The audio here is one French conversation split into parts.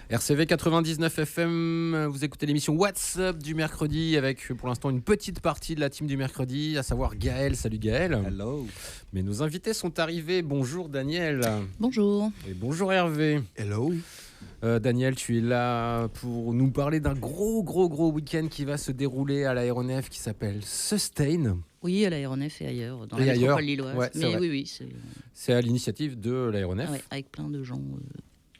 RCV 99 FM, vous écoutez l'émission What's Up du mercredi avec pour l'instant une petite partie de la team du mercredi, à savoir Gaël. Salut Gaël. Hello. Mais nos invités sont arrivés. Bonjour Daniel. Bonjour. Et bonjour Hervé. Hello. Daniel, tu es là pour nous parler d'un gros week-end qui va se dérouler à l'aéronef qui s'appelle Sustain. Oui, à l'aéronef et ailleurs, dans Et la ailleurs. métropole lilloise. Ouais, Mais vrai. oui, C'est à l'initiative de l'aéronef. ouais, avec plein de gens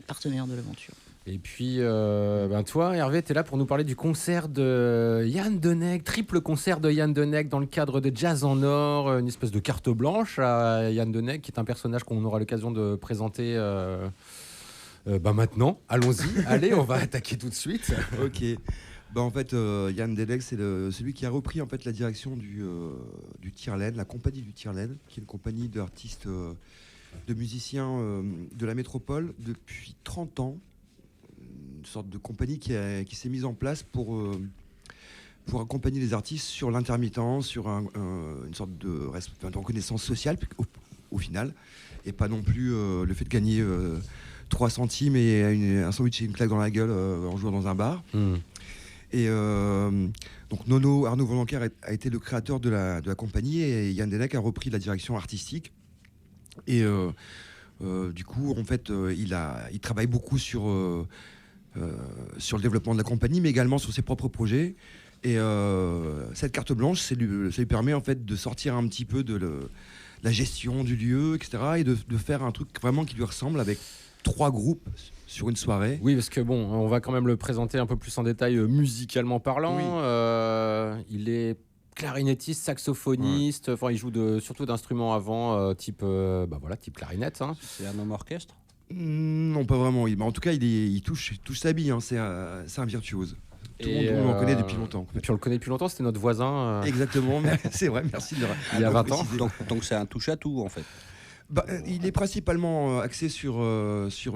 partenaires de l'aventure. Et puis, toi, Hervé, tu es là pour nous parler du concert de Yann Denegg, triple concert de Yann Denegg dans le cadre de Jazz en Or, une espèce de carte blanche à Yann Denegg, qui est un personnage qu'on aura l'occasion de présenter maintenant. Allons-y, allez, on va attaquer tout de suite. Ok. En fait, Yann Denegg, c'est celui qui a repris en fait la direction du Tierlaine, la compagnie du Tierlaine, qui est une compagnie d'artistes, de musiciens de la métropole depuis 30 ans. Une sorte de compagnie qui s'est mise en place pour accompagner les artistes sur l'intermittence, sur une sorte de reconnaissance sociale au final, et pas non plus le fait de gagner 3 centimes et un sandwich et une claque dans la gueule en jouant dans un bar. Et donc Arnaud Voloncaire a été le créateur de la compagnie, et Yann Denegg a repris la direction artistique. Et du coup, en fait, il travaille beaucoup sur le développement de la compagnie, mais également sur ses propres projets. Et cette carte blanche, ça lui permet en fait de sortir un petit peu de la gestion du lieu, etc., et de faire un truc vraiment qui lui ressemble, avec 3 groupes sur une soirée. Oui, parce que on va quand même le présenter un peu plus en détail musicalement parlant. Oui. Il est clarinettiste, saxophoniste. Enfin, il joue surtout d'instruments avant, type clarinette. Hein. C'est un homme orchestre? Non, pas vraiment. En tout cas, il touche sa bille. Hein. C'est un virtuose. Tout le monde le connaît depuis longtemps. Et puis on le connaît depuis longtemps, c'était notre voisin. Exactement, c'est vrai, merci de le il y a 20 ans. Donc c'est un touche-à-tout en fait. Il est principalement axé sur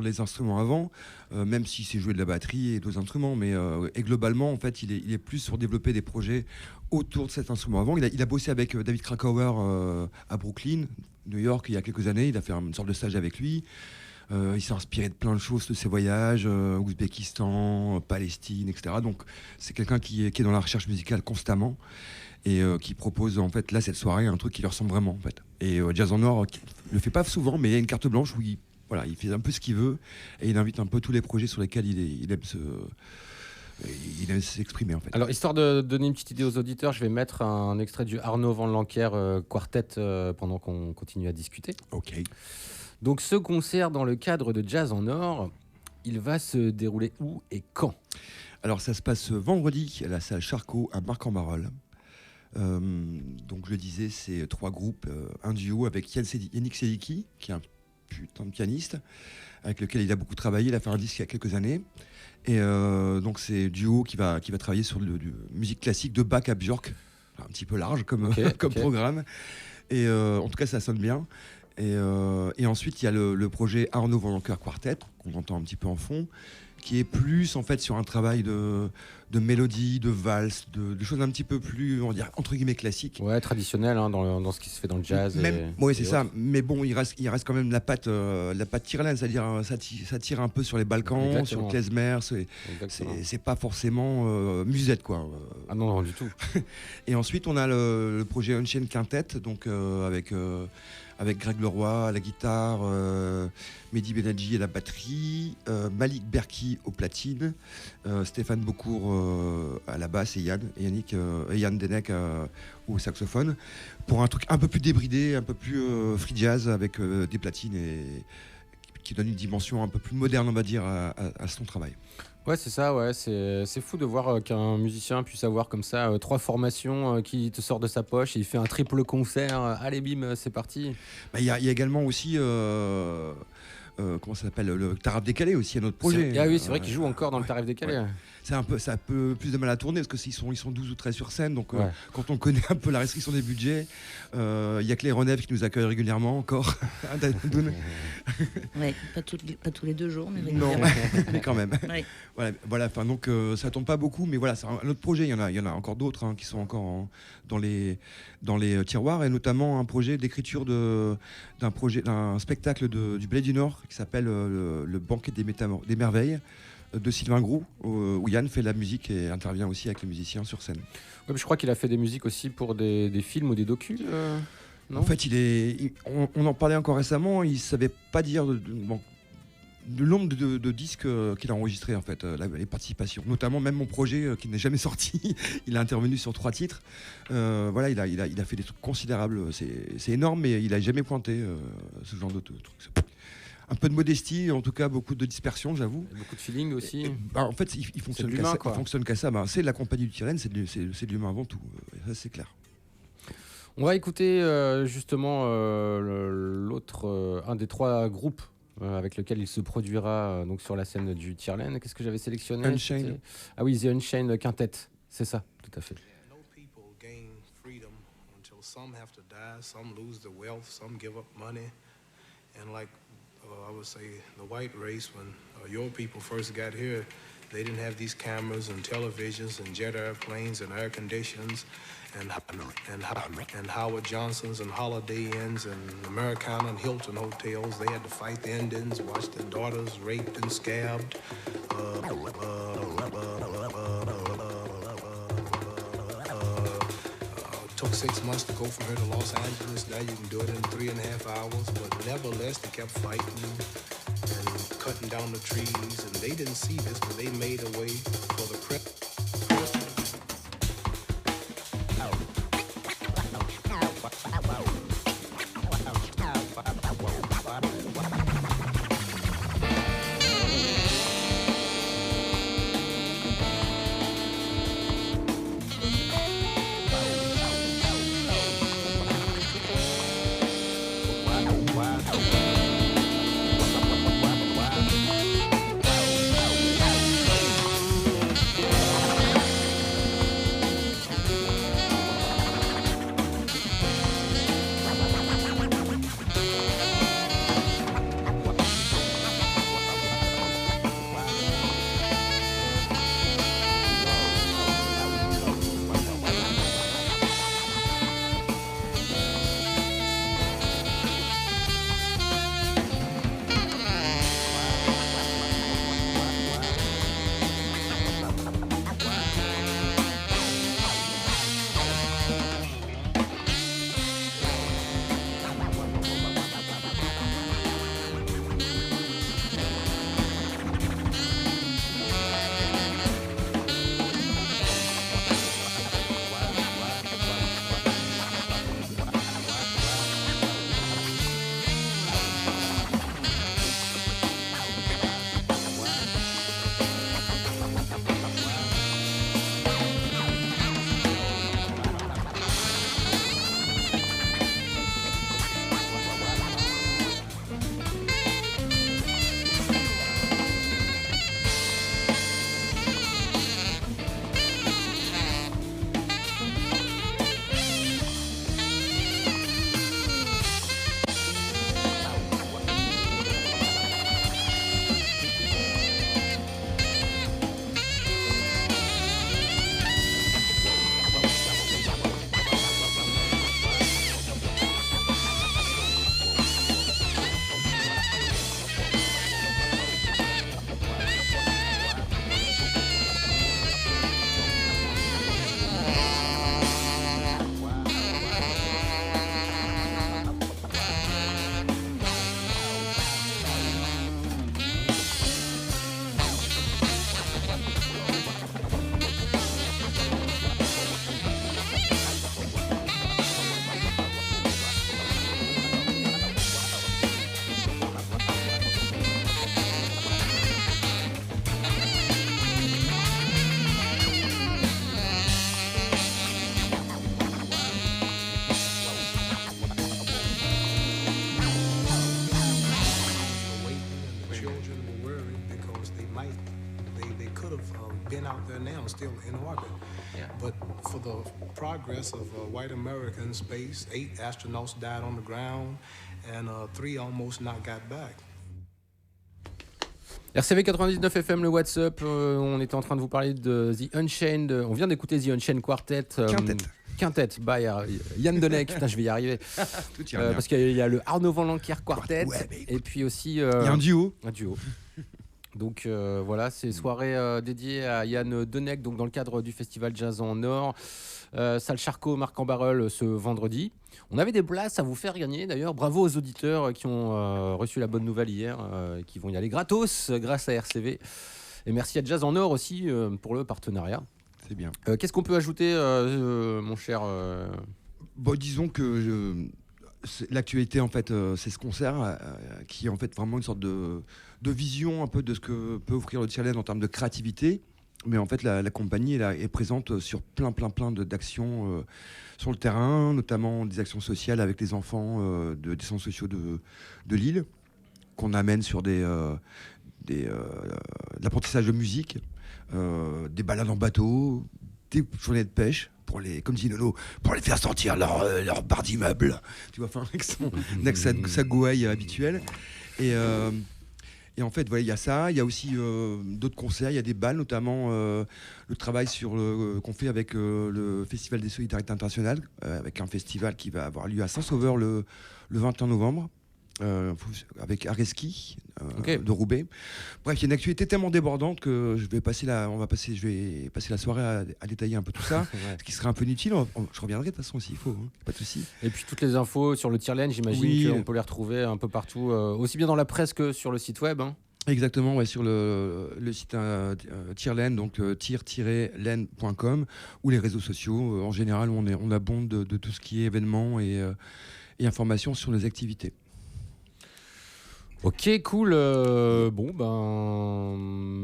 les instruments avant, même s'il sait jouer de la batterie et d'autres instruments, et globalement, en fait, il est plus sur développer des projets autour de cet instrument avant. Il a bossé avec David Krakauer à Brooklyn, New York, il y a quelques années. Il a fait une sorte de stage avec lui. Il s'est inspiré de plein de choses de ses voyages, Ouzbékistan, Palestine, etc. Donc c'est quelqu'un qui est dans la recherche musicale constamment, et qui propose en fait là cette soirée un truc qui lui ressemble vraiment en fait. Et Jazz en Or le fait pas souvent, mais il y a une carte blanche où il fait un peu ce qu'il veut, et il invite un peu tous les projets sur lesquels il aime s'exprimer en fait. Alors, histoire de donner une petite idée aux auditeurs, je vais mettre un extrait du Arnaud Voloncaire Quartet pendant qu'on continue à discuter. Ok. Donc ce concert dans le cadre de Jazz en Or, il va se dérouler où et quand ? Alors ça se passe vendredi à la salle Charcot à Marc-en-Barœul. Donc je le disais, c'est 3 groupes, un duo avec Yannick Sediki, qui est un putain de pianiste, avec lequel il a beaucoup travaillé. Il a fait un disque il y a quelques années. Et donc c'est un duo qui va travailler sur du musique classique de Bach à Björk, un petit peu large comme programme. Et en tout cas ça sonne bien. Et ensuite il y a le projet Arnaud Voloncaire Quartet, qu'on entend un petit peu en fond, qui est plus en fait sur un travail de mélodie, de valse, de choses un petit peu plus, on va dire, entre guillemets classiques. Ouais, traditionnel hein, dans ce qui se fait dans le jazz. Oui, c'est ça. Mais bon, il reste quand même la patte Tierlaine, c'est-à-dire ça tire un peu sur les Balkans, exactement, sur le klezmer. C'est pas forcément musette, quoi. Ah non, du tout. Et ensuite, on a le projet Unchained Quintet, donc avec Greg Leroy à la guitare, Mehdi Benadji à la batterie, Malik Berki aux platines, Stéphane Beaucourt à la basse, et Yann Denegg au saxophone, pour un truc un peu plus débridé, un peu plus free jazz, avec des platines, et qui donne une dimension un peu plus moderne, on va dire, à son travail. Ouais, c'est ça, ouais. C'est fou de voir qu'un musicien puisse avoir comme ça 3 formations qui te sortent de sa poche, et il fait un triple concert. Allez, bim, c'est parti. Il y a également aussi comment ça s'appelle, le Taraf décalé aussi, à notre projet. Ah oui, c'est vrai qu'il joue encore dans le Taraf décalé. Ouais. Ça a un peu plus de mal à tourner, parce que ils sont 12 ou 13 sur scène, donc quand on connaît un peu la restriction des budgets, il y a que les Renèves qui nous accueillent régulièrement encore. Ouais, pas tous les 2 jours, mais régulièrement. Non, mais quand même. Ouais. Voilà, donc ça tombe pas beaucoup, mais voilà, c'est un autre projet. Il y en a encore d'autres qui sont encore dans les tiroirs, et notamment un projet d'écriture d'un spectacle du Bled du Nord qui s'appelle le Banquet des Merveilles, de Sylvain Groux, où Yann fait la musique et intervient aussi avec les musiciens sur scène. Ouais, je crois qu'il a fait des musiques aussi pour des films ou des docus. Non, en fait, on en parlait encore récemment, il savait pas dire de nombre de disques qu'il a enregistrés, en fait, les participations. Notamment même mon projet qui n'est jamais sorti, il a intervenu sur 3 titres. Voilà, il a fait des trucs considérables, c'est énorme, mais il a jamais pointé ce genre de trucs. Un peu de modestie, en tout cas beaucoup de dispersion, j'avoue. beaucoup de feeling aussi. En fait, il fonctionne qu'à ça. C'est la compagnie du Tyrène, c'est de l'humain avant tout. Ça, c'est clair. On va écouter justement l'autre, un des 3 groupes avec lequel il se produira donc sur la scène du Tyrène. Qu'est-ce que j'avais sélectionné? Unchained. Ah oui, The Unchained Quintet, c'est ça, tout à fait. No people gain freedom until some have to die, some lose their wealth, some give up money, and like I would say, the white race, when your people first got here, they didn't have these cameras and televisions and jet airplanes and air conditions and Howard Johnson's and Holiday Inns and Americana and Hilton hotels. They had to fight the Indians, watch their daughters raped and scabbed. Took 6 months to go from here to Los Angeles. Now you can do it in 3.5 hours. But nevertheless, they kept fighting and cutting down the trees. And they didn't see this, but they made a way for the prep. Still in orbit. Yeah. But for the progress of white America in space, 8 astronauts died on the ground and 3 almost not got back. RCV 99 FM, le WhatsApp. On était en train de vous parler de The Unchained. On vient d'écouter The Unchained Quartet. Quintet by Yann Deneck. Putain, je vais y arriver. Parce qu'il y a le Arnaud Van Lancker Quartet. Ouais, et puis aussi. Il y a un duo. Un duo. Donc voilà, c'est soirée dédiée à Yann Denec, donc dans le cadre du festival Jazz en Or. Salle Charcot, Marc-en-Barœul ce vendredi. On avait des places à vous faire gagner d'ailleurs. Bravo aux auditeurs qui ont reçu la bonne nouvelle hier, qui vont y aller gratos grâce à RCV. Et merci à Jazz en Or aussi pour le partenariat. C'est bien. Qu'est-ce qu'on peut ajouter, mon cher Bon, disons que l'actualité, en fait, c'est ce concert qui est en fait vraiment une sorte de vision un peu de ce que peut offrir le Tierlaine en termes de créativité. Mais en fait, la compagnie est présente sur plein d'actions sur le terrain, notamment des actions sociales avec les enfants des centres sociaux de Lille, qu'on amène sur de l'apprentissage de musique, des balades en bateau, des journées de pêche, comme dit Nono, pour les faire sentir leur barre d'immeuble, tu vois, enfin, avec sa gouaille habituelle. Et en fait, voilà, il y a ça. Il y a aussi d'autres concerts. Il y a des balles, notamment le travail qu'on fait avec le Festival des Solidarités Internationales, avec un festival qui va avoir lieu à Saint-Sauveur le 21 novembre. Avec Areski de Roubaix. Bref, il y a une actualité tellement débordante que je vais passer la soirée à détailler un peu tout ça, Ouais. ce qui serait un peu inutile. Je reviendrai de toute façon s'il faut, hein, pas de souci. Et puis toutes les infos sur le Tierlaine, j'imagine Oui. qu'on peut les retrouver un peu partout, aussi bien dans la presse que sur le site web. Hein. Exactement, ouais, sur le site Tierlaine, donc tir-laine.com, ou les réseaux sociaux. En général, on abonde de tout ce qui est événements et informations sur les activités. Ok, cool.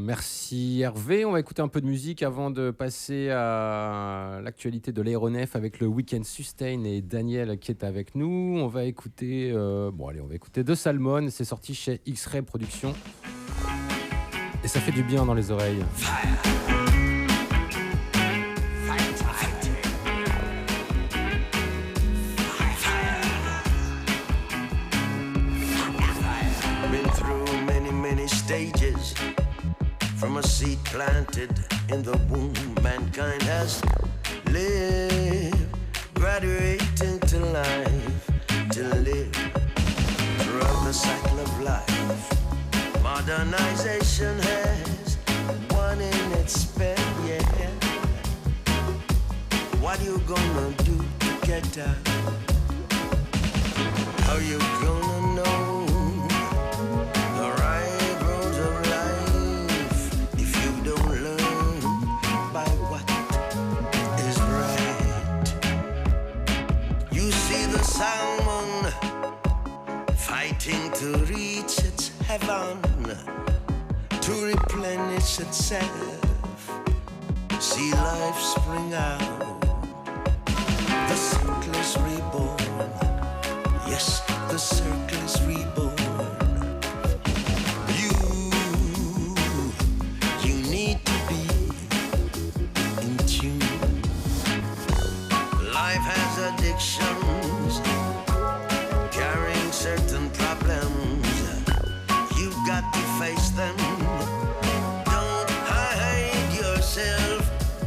Merci Hervé. On va écouter un peu de musique avant de passer à l'actualité de l'aéronef avec le Weekend Sustain et Daniel qui est avec nous. On va écouter, De Salmon. C'est sorti chez X-Ray Productions et ça fait du bien dans les oreilles. Stages from a seed planted in the womb, mankind has lived, graduating to life, to live throughout the cycle of life. Modernization has won in its spell, yeah. What you gonna do to get out? How you gonna know? Salmon fighting to reach its heaven, to replenish itself, see life spring out. The circle is reborn, yes, the circle is reborn. You need to be in tune. Life has addictions, carrying certain problems. You've got to face them. Don't hide yourself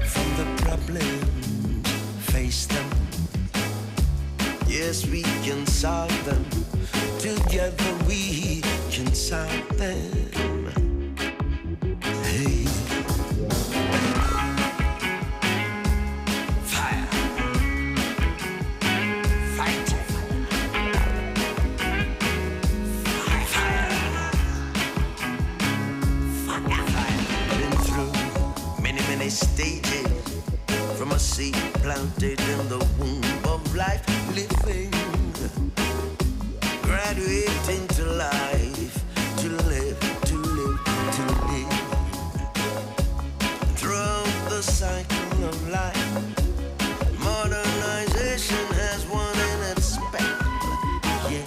from the problems. Face them. Yes, we can solve them. Together we can solve them. Hey. Stages from a seed planted in the womb of life, living, graduating to life, to live, to live, to live. Throughout the cycle of life, modernization has won in its spell, yeah.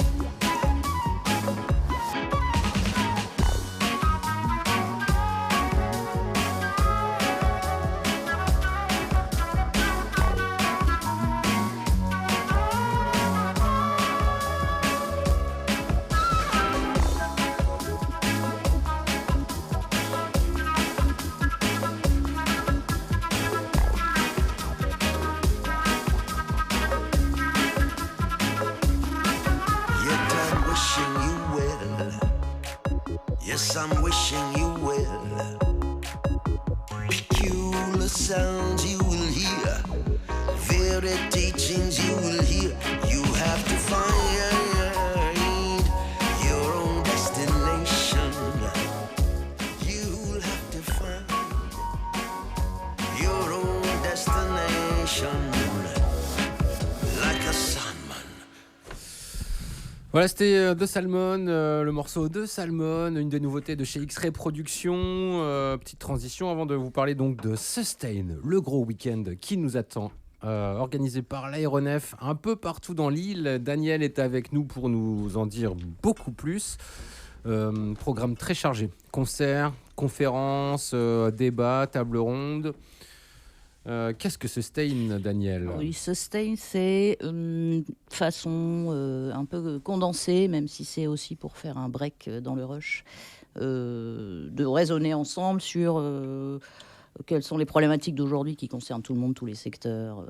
Yes, I'm wishing you Voilà, c'était The Salmon, le morceau de Salmon, une des nouveautés de chez X-Ray Productions. Petite transition avant de vous parler donc de Sustain, le gros week-end qui nous attend, organisé par l'aéronef un peu partout dans l'île. Daniel est avec nous pour nous en dire beaucoup plus. Programme très chargé, concerts, conférences, débats, tables rondes. Qu'est-ce que Sustain, Daniel ? Oui, Sustain, c'est une façon un peu condensée, même si c'est aussi pour faire un break dans le rush, de raisonner ensemble sur quelles sont les problématiques d'aujourd'hui qui concernent tout le monde, tous les secteurs,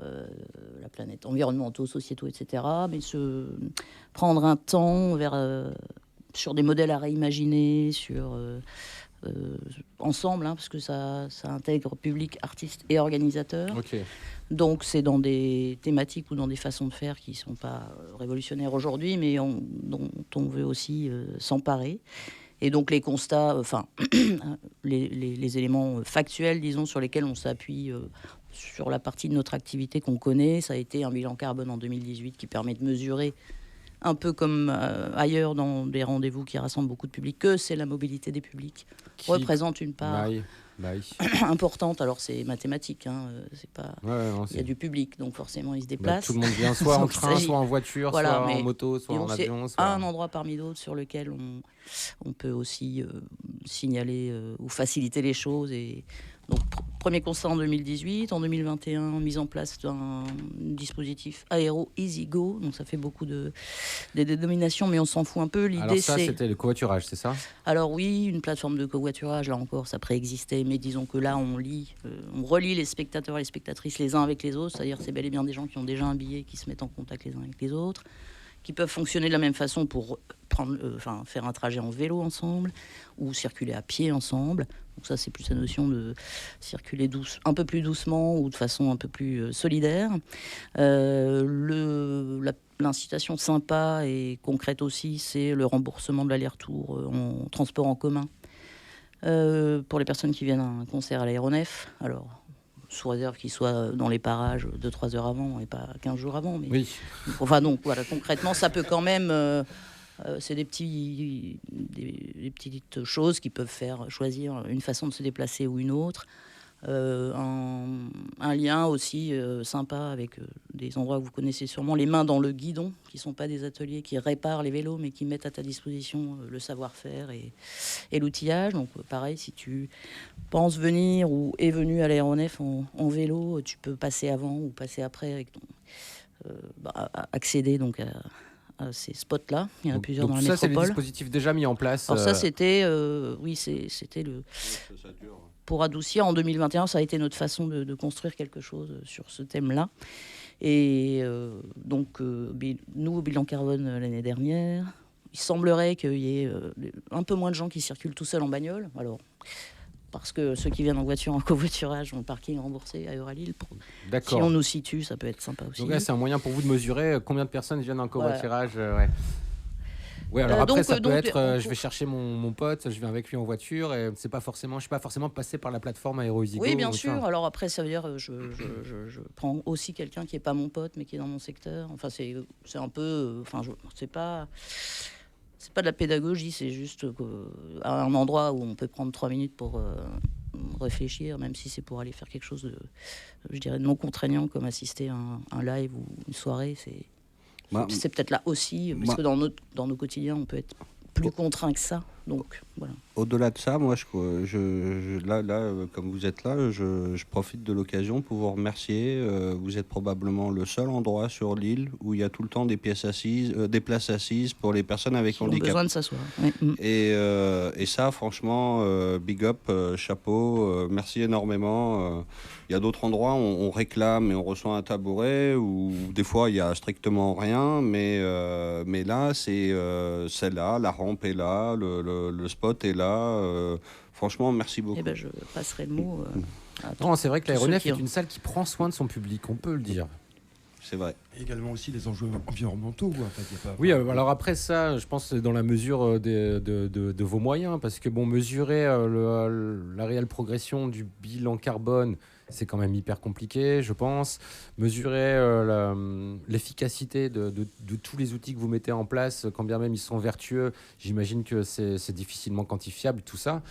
la planète, environnementaux, sociétaux, etc. Mais prendre un temps sur des modèles à réimaginer, ensemble, parce que ça intègre public, artistes et organisateurs. Okay. Donc c'est dans des thématiques ou dans des façons de faire qui ne sont pas révolutionnaires aujourd'hui, mais dont on veut aussi s'emparer. Et donc les constats, les éléments factuels, disons, sur lesquels on s'appuie sur la partie de notre activité qu'on connaît, ça a été un bilan carbone en 2018 qui permet de mesurer, un peu comme ailleurs dans des rendez-vous qui rassemblent beaucoup de publics, que c'est la mobilité des publics représente une part importante. Alors c'est mathématique, c'est pas. Il y a du public, donc forcément ils se déplacent. Tout le monde vient soit en train, soit en voiture, soit en moto, soit en avion. C'est un endroit parmi d'autres sur lequel on peut aussi signaler ou faciliter les choses. Et donc premier constat en 2018, en 2021 mise en place d'un dispositif Aéro Easy Go. Donc ça fait beaucoup de dénominations, mais on s'en fout un peu. L'idée, alors ça, c'était le covoiturage, c'est ça ? Alors oui, une plateforme de covoiturage, là encore, ça préexistait, mais disons que là, on relie les spectateurs et les spectatrices les uns avec les autres, c'est-à-dire c'est bel et bien des gens qui ont déjà un billet, qui se mettent en contact les uns avec les autres, qui peuvent fonctionner de la même façon pour faire un trajet en vélo ensemble ou circuler à pied ensemble. Donc ça, c'est plus la notion de circuler un peu plus doucement ou de façon un peu plus solidaire. L'incitation sympa et concrète aussi, c'est le remboursement de l'aller-retour en transport en commun pour les personnes qui viennent à un concert à l'aéronef. Alors, sous réserve qu'il soit dans les parages 2-3 heures avant et pas 15 jours avant. Mais... Oui. Enfin, donc, voilà, concrètement, ça peut quand même... c'est des petites choses qui peuvent faire choisir une façon de se déplacer ou une autre. Un lien aussi sympa avec des endroits que vous connaissez sûrement, les mains dans le guidon, qui ne sont pas des ateliers qui réparent les vélos, mais qui mettent à ta disposition le savoir-faire et l'outillage. Donc pareil, si tu penses venir ou es venu à l'aéronef en vélo, tu peux passer avant ou passer après avec accéder donc à ces spots-là. Il y en a plusieurs dans la métropole. Ça, c'est les dispositifs déjà mis en place. Alors ça, c'était c'était le... Pour adoucir, en 2021, ça a été notre façon de construire quelque chose sur ce thème-là. Et donc, nous, au bilan carbone l'année dernière, il semblerait qu'il y ait un peu moins de gens qui circulent tout seuls en bagnole. Alors, parce que ceux qui viennent en voiture, en covoiturage, ont le parking remboursé à Euralille. D'accord. Si on nous situe, ça peut être sympa aussi. Donc là, c'est un moyen pour vous de mesurer combien de personnes viennent en covoiturage. Ouais, alors après, ça peut être, je vais chercher mon pote, je viens avec lui en voiture, et je suis pas forcément passé par la plateforme Aéroeasygo. Oui, bien sûr. Alors après, ça veut dire, je prends aussi quelqu'un qui est pas mon pote, mais qui est dans mon secteur. Enfin, c'est un peu, c'est pas de la pédagogie, c'est juste à un endroit où on peut prendre 3 minutes pour réfléchir, même si c'est pour aller faire quelque chose de, je dirais, non contraignant, comme assister à un live ou une soirée. C'est peut-être là aussi, parce que dans nos quotidiens, on peut être plus contraint que ça. Donc, voilà. Au-delà de ça, moi, là, comme vous êtes là, je profite de l'occasion pour vous remercier. Vous êtes probablement le seul endroit sur l'île où il y a tout le temps des places assises pour les personnes avec handicap. Qui ont besoin de s'asseoir. Oui. Et ça, franchement, big up, chapeau, merci énormément. Il y a d'autres endroits où on réclame et on reçoit un tabouret, où des fois, il n'y a strictement rien. Mais là, c'est celle-là, la rampe est là, le spot est là. Franchement, merci beaucoup. Eh ben, je passerai le mot. Non, c'est vrai que l'aéronef est une salle qui prend soin de son public, on peut le dire. C'est vrai. Et également aussi les enjeux environnementaux. Oui, alors après ça, je pense que c'est dans la mesure de vos moyens, parce que mesurer la réelle progression du bilan carbone, c'est quand même hyper compliqué, je pense. Mesurer l'efficacité de tous les outils que vous mettez en place, quand bien même ils sont vertueux, j'imagine que c'est difficilement quantifiable, tout ça.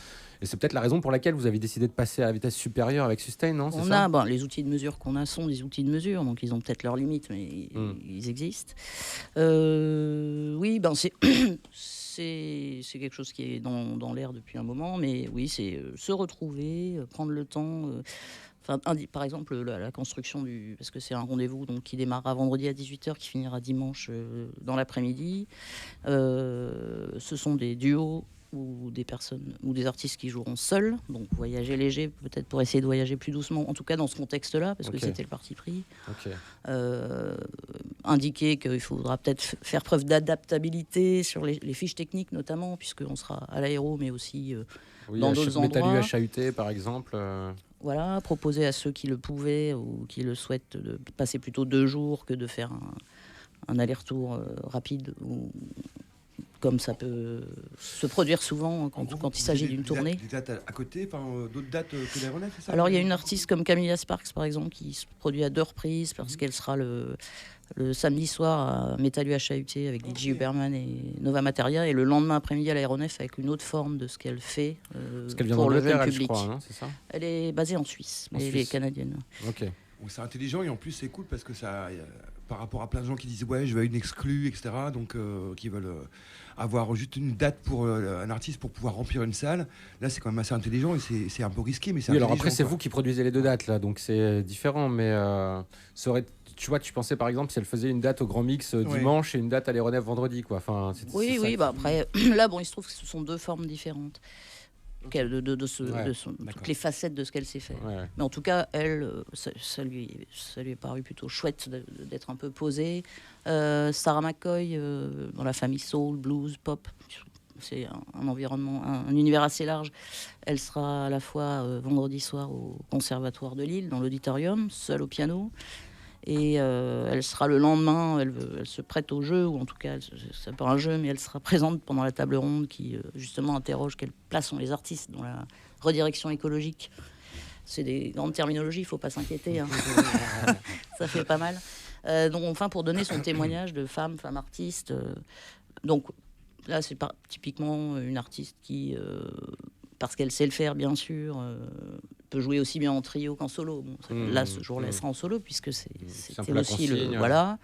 Et c'est peut-être la raison pour laquelle vous avez décidé de passer à la vitesse supérieure avec Sustain, non? Les outils de mesure qu'on a sont des outils de mesure, donc ils ont peut-être leurs limites, mais ils existent. Oui, c'est quelque chose qui est dans l'air depuis un moment, mais oui, c'est se retrouver, prendre le temps. Par exemple, la construction parce que c'est un rendez-vous donc, qui démarrera vendredi à 18h, qui finira dimanche dans l'après-midi. Ce sont des duos ou des personnes ou des artistes qui joueront seuls, donc voyager léger, peut-être pour essayer de voyager plus doucement, en tout cas dans ce contexte-là, parce que c'était le parti pris. Indiquer qu'il faudra peut-être faire preuve d'adaptabilité sur les fiches techniques notamment, puisqu'on sera à l'aéro, mais aussi dans d'autres endroits. Métallu à chahuter, par exemple. Voilà, proposer à ceux qui le pouvaient ou qui le souhaitent de passer plutôt 2 jours que de faire un aller-retour rapide comme ça peut se produire souvent quand il s'agit d'une tournée. Des dates à côté, d'autres dates que l'aéronef, c'est ça? Alors il y a une artiste comme Camilla Sparks par exemple qui se produit à 2 reprises parce qu'elle sera le samedi soir à Métallu à chahuter avec DJ Huberman et Nova Materia, et le lendemain après-midi à l'aéronef avec une autre forme de ce qu'elle fait Parce qu'elle vient pour le jeune d'Angleterre, public. Je crois, hein, c'est ça? Elle est basée en Suisse, mais elle est canadienne. Ok. Donc c'est intelligent, et en plus c'est cool parce que ça, par rapport à plein de gens qui disent ouais je veux une exclue, etc., donc qui veulent avoir juste une date pour un artiste pour pouvoir remplir une salle, là c'est quand même assez intelligent, et c'est un peu risqué, mais c'est alors intelligent, après c'est quoi. vous qui produisez les 2 dates là, donc c'est différent, mais ça aurait... Tu vois, tu pensais par exemple si elle faisait une date au Grand Mix dimanche et une date à l'aéronef vendredi, quoi. Enfin, Après, là, il se trouve que ce sont 2 formes différentes. Toutes les facettes de ce qu'elle sait faire. Mais en tout cas, elle, ça lui est paru plutôt chouette d'être un peu posée. Sarah McCoy, dans la famille soul, blues, pop, c'est un environnement, un univers assez large. Elle sera à la fois vendredi soir au Conservatoire de Lille, dans l'auditorium, seule au piano. Et elle sera le lendemain, elle se prête au jeu, ou en tout cas, c'est pas un jeu, mais elle sera présente pendant la table ronde qui justement interroge quelle place ont les artistes dans la redirection écologique. C'est des grandes terminologies, il ne faut pas s'inquiéter, hein. Ça fait pas mal. Donc enfin, pour donner son témoignage de femme artiste. Donc là, c'est typiquement une artiste qui, parce qu'elle sait le faire, bien sûr, peut jouer aussi bien en trio qu'en solo. Là, ce jour-là, elle sera en solo, puisque c'était aussi le... Voilà.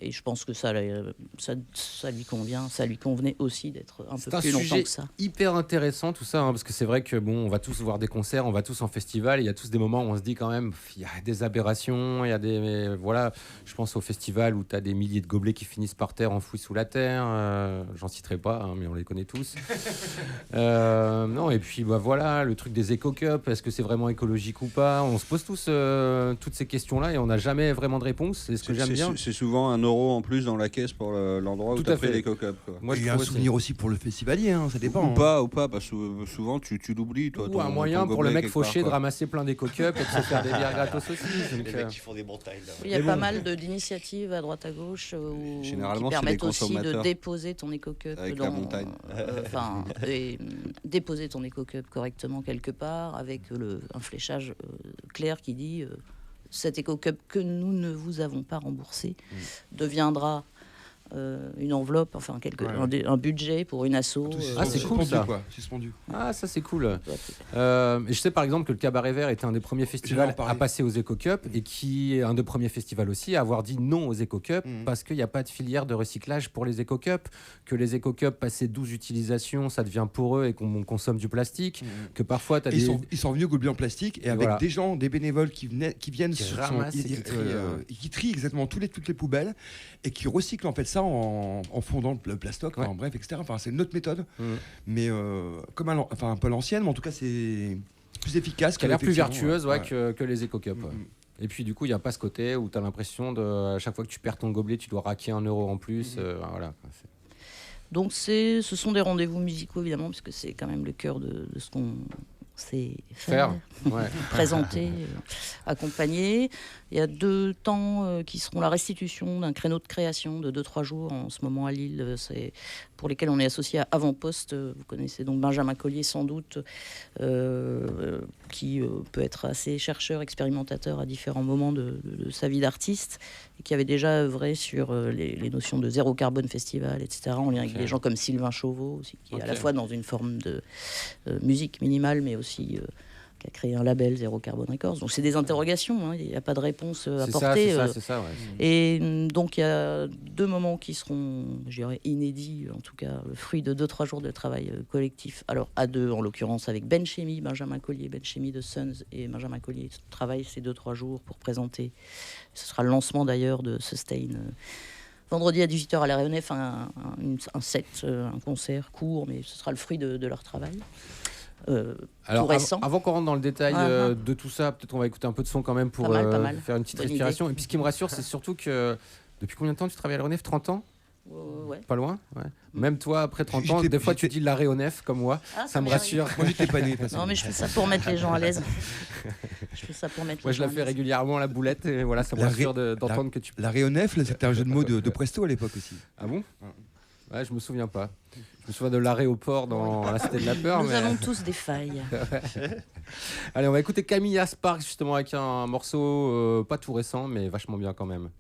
Et je pense que ça lui convient, ça lui convenait aussi d'être un peu plus longtemps que ça. C'est hyper intéressant tout ça, hein, parce que c'est vrai que on va tous voir des concerts, on va tous en festival, il y a tous des moments où on se dit quand même, il y a des aberrations, il y a des... voilà, je pense au festival où tu as des milliers de gobelets qui finissent par terre, enfouis sous la terre, j'en citerai pas, hein, mais on les connaît tous. Non, et puis voilà, le truc des éco-cups, est-ce que c'est vraiment écologique ou pas? On se pose tous toutes ces questions-là et on n'a jamais vraiment de réponse. C'est ce que j'aime bien. C'est souvent un euro en plus dans la caisse pour l'endroit où tu as fait l'éco-cup. Moi, il y a un souvenir aussi pour le festivalier, hein, ça dépend. Ou pas, parce que souvent tu l'oublies. Toi, ou un moyen pour le mec fauché de ramasser plein d'éco-cups et de se faire des bières gratos aussi. Les mecs qui font des montagnes. Il y a pas mal d'initiatives à droite à gauche qui permettent aussi de déposer ton éco-cup dans la montagne. Déposer ton éco-cup correctement quelque part avec un fléchage clair qui dit cet éco-cup que nous ne vous avons pas remboursé deviendra une enveloppe, enfin un budget pour une asso. C'est cool ça. Suspendu. Ah, ça c'est cool. Je sais par exemple que le Cabaret Vert était un des premiers festivals à passer aux Eco-Cup et qui est un des premiers festivals aussi à avoir dit non aux Eco-Cup parce qu'il n'y a pas de filière de recyclage pour les Eco-Cup, que les Eco-Cup passé 12 utilisations, ça devient poreux et qu'on consomme du plastique, que parfois tu as ils sont venus gobeler en plastique et avec des gens, des bénévoles qui viennent qui trient exactement toutes les poubelles et qui recyclent en fait ça en fondant le plastoc, bref, etc. Enfin, c'est une autre méthode, mais comme un peu l'ancienne, mais en tout cas c'est plus efficace. Qui a l'air plus vertueuse que les Eco-Cup. Et puis du coup, il n'y a pas ce côté où tu as l'impression à chaque fois que tu perds ton gobelet, tu dois raquer 1 euro en plus. Voilà. Donc ce sont des rendez-vous musicaux évidemment, puisque c'est quand même le cœur de ce qu'on c'est Faire, ouais. présenter, accompagner. Il y a 2 temps qui seront la restitution d'un créneau de création de 2-3 jours en ce moment à Lille, c'est pour lesquels on est associé à Avant-Poste. Vous connaissez donc Benjamin Collier sans doute, qui peut être assez chercheur, expérimentateur à différents moments de sa vie d'artiste, et qui avait déjà œuvré sur les notions de zéro carbone festival, etc., en lien avec des gens comme Sylvain Chauveau, aussi, qui est à la fois dans une forme de musique minimale, mais aussi qui a créé un label Zéro Carbone Records. Donc c'est des interrogations, hein, il n'y a pas de réponse apportée. C'est ça, ouais. Et donc il y a 2 moments qui seront, je dirais, inédits, en tout cas le fruit de 2-3 jours de travail collectif. Alors à 2, en l'occurrence avec Ben Chemi, Benjamin Collier, Ben Chemi de Sons, et Benjamin Collier travaille ces 2-3 jours pour présenter. Ce sera le lancement d'ailleurs de Sustain. Vendredi à 18h à l'Aéronef, un set, un concert court, mais ce sera le fruit de leur travail. Alors, tout récent. avant qu'on rentre dans le détail de tout ça, peut-être on va écouter un peu de son quand même pour pas mal. faire une petite Bonne respiration. idée. Et puis ce qui me rassure, c'est surtout que depuis combien de temps tu travailles à l'Aéronef? 30 ans? Ouais. Pas loin, ouais. Même toi, après 30 ans, des fois tu dis l'Aéronef comme moi, ça me rassure. Moi, j'étais pas né. de toute façon. Non, mais je fais ça pour mettre les gens à l'aise. Moi, je la fais régulièrement, la boulette, et voilà, ça me rassure d'entendre que tu... La Réonef, c'était un jeu de mots de Presto à l'époque aussi. Ah bon? Ouais, je me souviens pas. Je me souviens de l'aéroport dans la Cité de la Peur. Nous avons tous des failles. Allez, on va écouter Camilla Sparks justement avec un morceau pas tout récent, mais vachement bien quand même.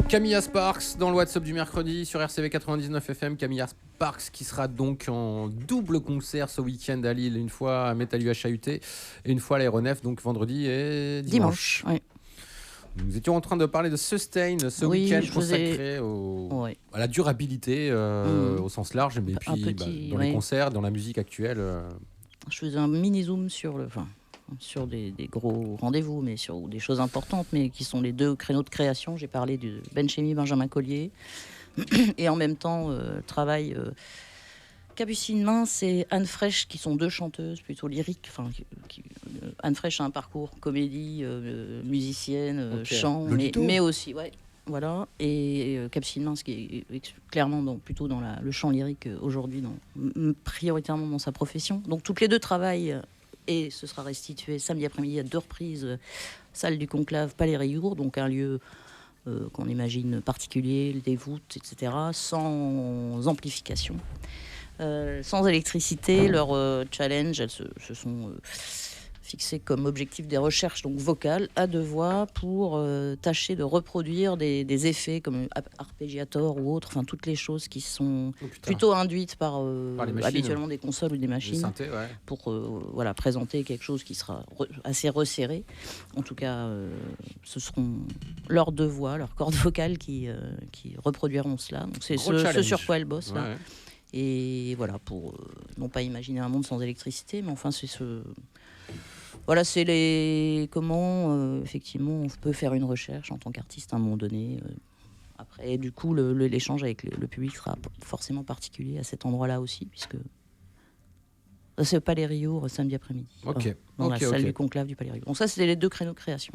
Camilla Sparks dans le WhatsApp du mercredi sur RCV 99 FM. Camilla Sparks qui sera donc en double concert ce week-end à Lille, une fois à Metal UHAUT et une fois à l'Aéronef, donc vendredi et dimanche. Oui. Nous étions en train de parler de Sustain ce week-end consacré à la durabilité au sens large, mais puis dans les concerts, dans la musique actuelle. Je faisais un mini-zoom sur des gros rendez-vous, mais sur des choses importantes, mais qui sont les 2 créneaux de création. J'ai parlé de Ben Chemi, Benjamin Collier, et en même temps, travail Capucine Mince et Anne Fraîche, qui sont 2 chanteuses plutôt lyriques. Anne Fraîche a un parcours comédie, musicienne, chant, mais aussi, voilà. Et Capucine Mince, qui est clairement plutôt dans le chant lyrique aujourd'hui, prioritairement dans sa profession. Donc toutes les 2 travaillent. Et ce sera restitué samedi après-midi à 2 reprises, salle du Conclave, Palais Réour, donc un lieu qu'on imagine particulier, des voûtes, etc., sans amplification, sans électricité. Leur challenge, elles se sont fixées comme objectif des recherches donc vocales à 2 voix pour tâcher de reproduire des effets comme arpégiator ou autres, enfin toutes les choses qui sont plutôt induites par les machines, habituellement des consoles ou des machines, synthés, pour présenter quelque chose qui sera assez resserré. En tout cas, ce seront leurs 2 voix, leurs cordes vocales qui reproduiront cela. Donc c'est ce sur quoi elles bossent là. Et voilà, pour non pas imaginer un monde sans électricité, mais enfin c'est ce... Voilà, c'est comment effectivement on peut faire une recherche en tant qu'artiste à un moment donné. Après, du coup, l'échange avec le public sera forcément particulier à cet endroit-là aussi, puisque c'est au Palais Réour samedi après-midi. Dans la salle du Conclave du Palais Réour. Donc ça, c'était les 2 créneaux de création.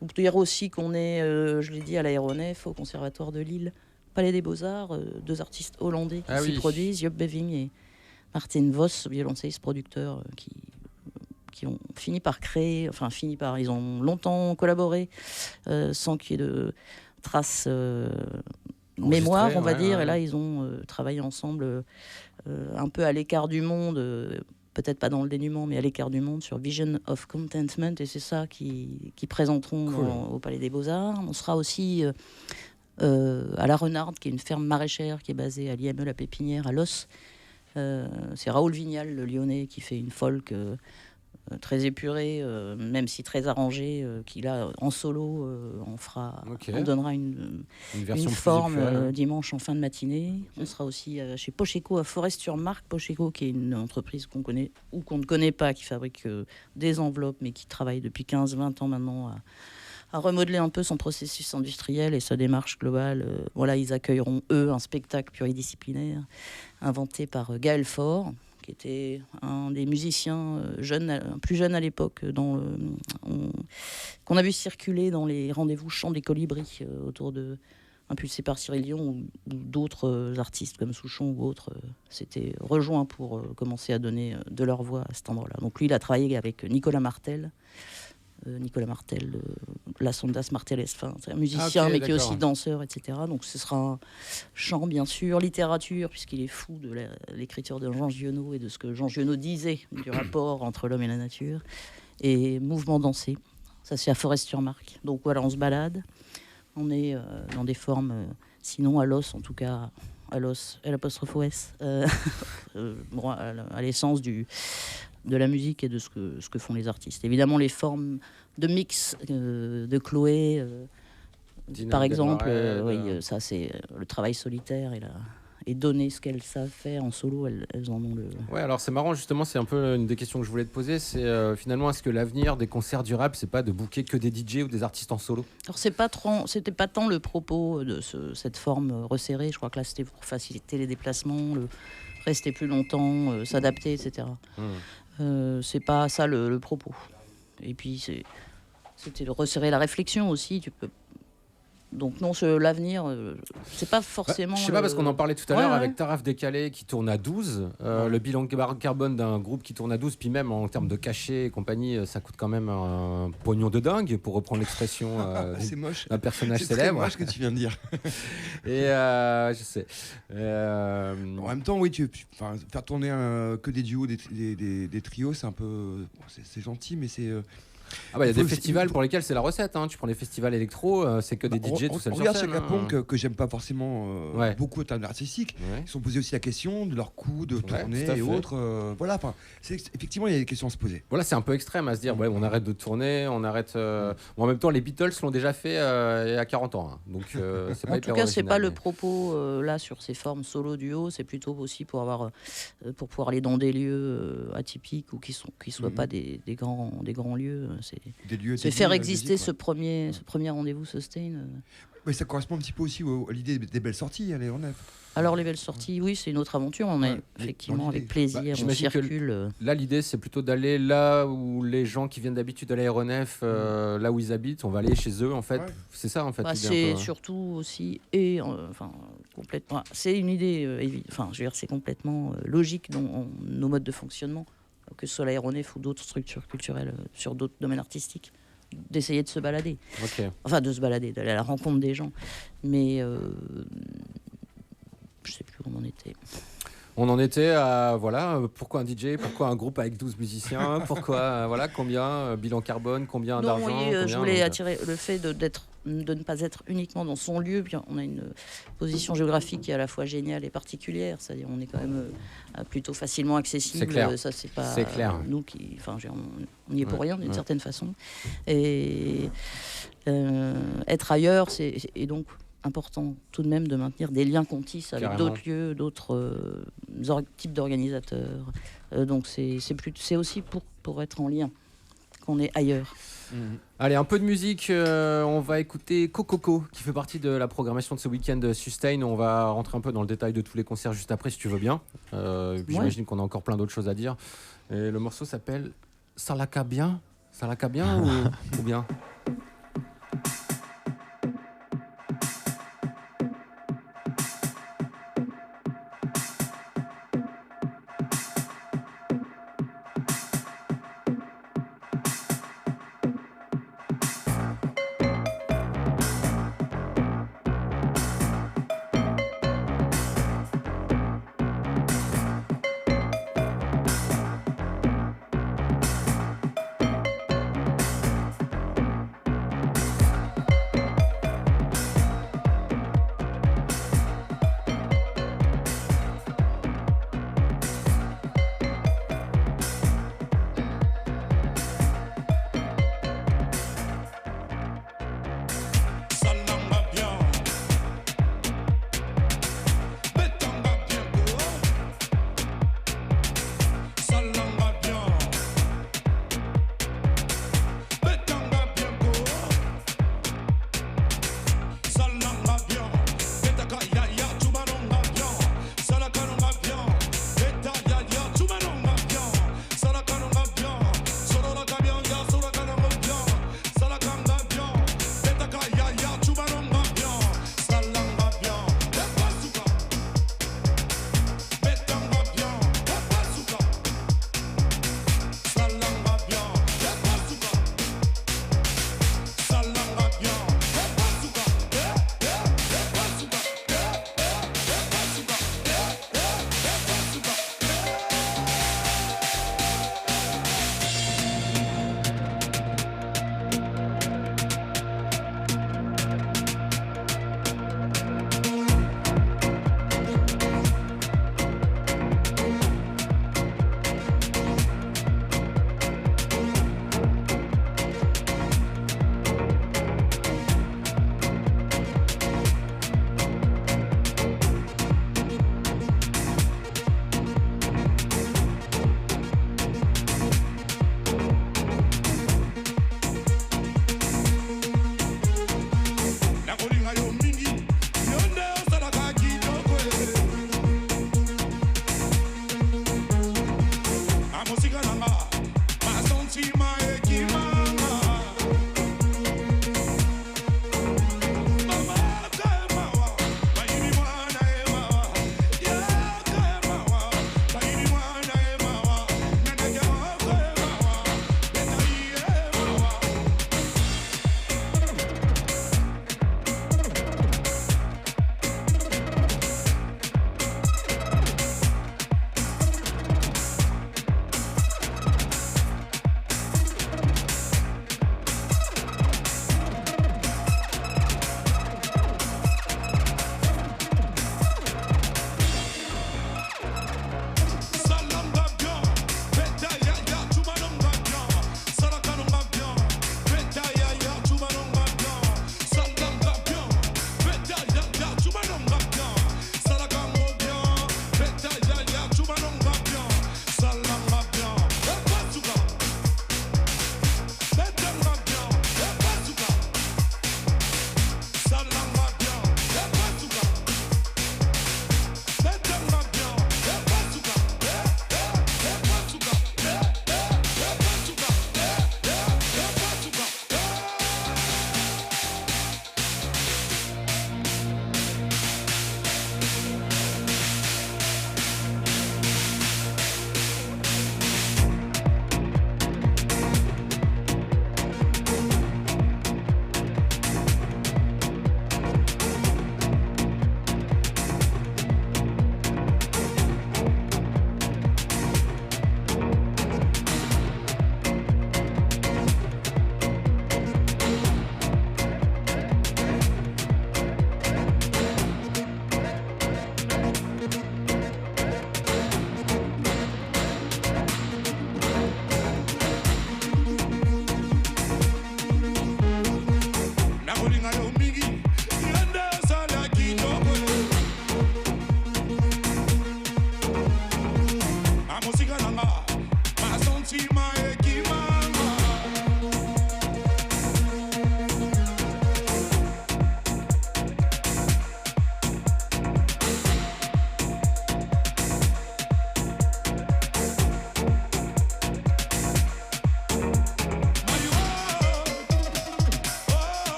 On peut dire aussi qu'on est, je l'ai dit, à l'Aéronef, au Conservatoire de Lille, Palais des Beaux-Arts, 2 artistes hollandais qui s'y produisent, Job Beving et Martin Vos, violoncelliste producteur, qui ont fini par créer, ils ont longtemps collaboré sans qu'il y ait de traces mémoire, on va dire. Et là, ils ont travaillé ensemble un peu à l'écart du monde, peut-être pas dans le dénuement, mais à l'écart du monde, sur Vision of Contentment. Et c'est ça qu'ils présenteront au Palais des Beaux-Arts. On sera aussi à La Renarde, qui est une ferme maraîchère qui est basée à l'IME La Pépinière, à Los. C'est Raoul Vignal, le Lyonnais, qui fait une folk très épurée, même si très arrangée, qui là, en solo, on donnera une forme dimanche en fin de matinée. On sera aussi chez Pocheco à Forest-sur-Marque. Pocheco, qui est une entreprise qu'on connaît ou qu'on ne connaît pas, qui fabrique des enveloppes, mais qui travaille depuis 15-20 ans maintenant à remodeler un peu son processus industriel et sa démarche globale. Ils accueilleront, eux, un spectacle pluridisciplinaire inventé par Gaël Faure, qui était un des musiciens plus jeunes à l'époque, qu'on a vu circuler dans les rendez-vous chants des colibris, impulsé par Cyril Dion ou d'autres artistes comme Souchon ou autres, s'étaient rejoints pour commencer à donner de leur voix à cet endroit-là. Donc lui, il a travaillé avec Nicolas Martel, La Sondas Martel, c'est un musicien, mais qui est aussi danseur, etc. Donc ce sera un chant, bien sûr, littérature, puisqu'il est fou de l'écriture de Jean Giono et de ce que Jean Giono disait du rapport entre l'homme et la nature, et mouvement dansé. Ça, c'est à Forest-sur-Marque. Donc voilà, on se balade. On est dans des formes, sinon à l'os, en tout cas, à l'os, L''OS, à l'essence de la musique et de ce que font les artistes. Évidemment, les formes de mix de Chloé, par exemple, ça c'est le travail solitaire et donner ce qu'elles savent faire en solo, elles en ont le... Ouais, alors c'est marrant, justement, c'est un peu une des questions que je voulais te poser, c'est finalement, est-ce que l'avenir des concerts du rap, c'est pas de booker que des DJ ou des artistes en solo ? Alors c'était pas tant le propos de cette forme resserrée, je crois que là c'était pour faciliter les déplacements, rester plus longtemps, s'adapter, etc. C'est pas ça le propos. Et puis c'était de resserrer la réflexion aussi. Donc non, l'avenir, c'est pas forcément... je sais pas, parce qu'on en parlait tout à l'heure avec Taraf Décalé qui tourne à 12, le bilan carbone d'un groupe qui tourne à 12, puis même en termes de cachet et compagnie, ça coûte quand même un pognon de dingue, pour reprendre l'expression d'un personnage célèbre. C'est moche ce que tu viens de dire. Et je sais. En même temps, oui, faire tourner que des duos, des trios, c'est un peu... c'est gentil, mais c'est... Ah bah, il y a faut des aussi- festivals pour lesquels c'est la recette. Hein. Tu prends les festivals électro, c'est que des DJ tout seuls sur Regarde scène. Chaka hein. Ponk, que j'aime pas forcément Ouais. beaucoup en termes artistiques. Ouais. Ils se sont posés aussi la question de leur coût de tournée tout à et fait. autres. Voilà, enfin, effectivement, il y a des questions à se poser. Voilà, c'est un peu extrême à se dire, ouais, on arrête de tourner, on arrête. Bon, en même temps, les Beatles l'ont déjà fait il y a 40 ans. Hein. Donc, c'est pas En hyper tout cas, c'est original, pas le mais- propos là sur ces formes solo duo, c'est plutôt aussi pour avoir pour pouvoir aller dans des lieux atypiques ou qui soient pas des grands lieux. Des lieux C'est dédiés faire à la exister musique, ce premier rendez-vous Sustain. Mais ça correspond un petit peu aussi à l'idée des belles sorties, aller en neuf. Alors les belles sorties, oui, c'est une autre aventure. On est Ouais, mais effectivement dans l'idée. avec plaisir, Bah, on j'imagine que circule. Là, l'idée, c'est plutôt d'aller là où les gens qui viennent d'habitude à l'aéronef, là où ils habitent, on va aller chez eux, en fait. Ouais. C'est ça, en fait. Bah, l'idée, un c'est peu, hein. surtout aussi enfin complètement. C'est une idée enfin je veux dire c'est complètement logique dans nos modes de fonctionnement, que ce soit l'aéronef ou d'autres structures culturelles sur d'autres domaines artistiques, d'essayer de se balader, Ok. enfin de se balader, d'aller à la rencontre des gens, mais je sais plus où on en était. On en était à, voilà, pourquoi un DJ, pourquoi un groupe avec 12 musiciens, pourquoi, voilà, combien, bilan carbone, combien Non, d'argent. oui, je combien, voulais donc, attirer le fait de ne pas être uniquement dans son lieu. Puis on a une position géographique qui est à la fois géniale et particulière. C'est-à-dire on est quand même plutôt facilement accessible. C'est clair. Ça, c'est pas C'est clair. nous qui. Enfin, on n'y est pour Ouais, rien d'une ouais. certaine façon. Et être ailleurs, et donc important tout de même de maintenir des liens qu'on tisse avec Carrément. d'autres lieux, d'autres types d'organisateurs. Donc c'est aussi pour être en lien qu'on est ailleurs. Allez, un peu de musique. On va écouter Cococo, qui fait partie de la programmation de ce week-end Sustain. On va rentrer un peu dans le détail de tous les concerts juste après, si tu veux bien. Puis J'imagine qu'on a encore plein d'autres choses à dire. Et le morceau s'appelle Salaka bien. Salaka bien ou bien?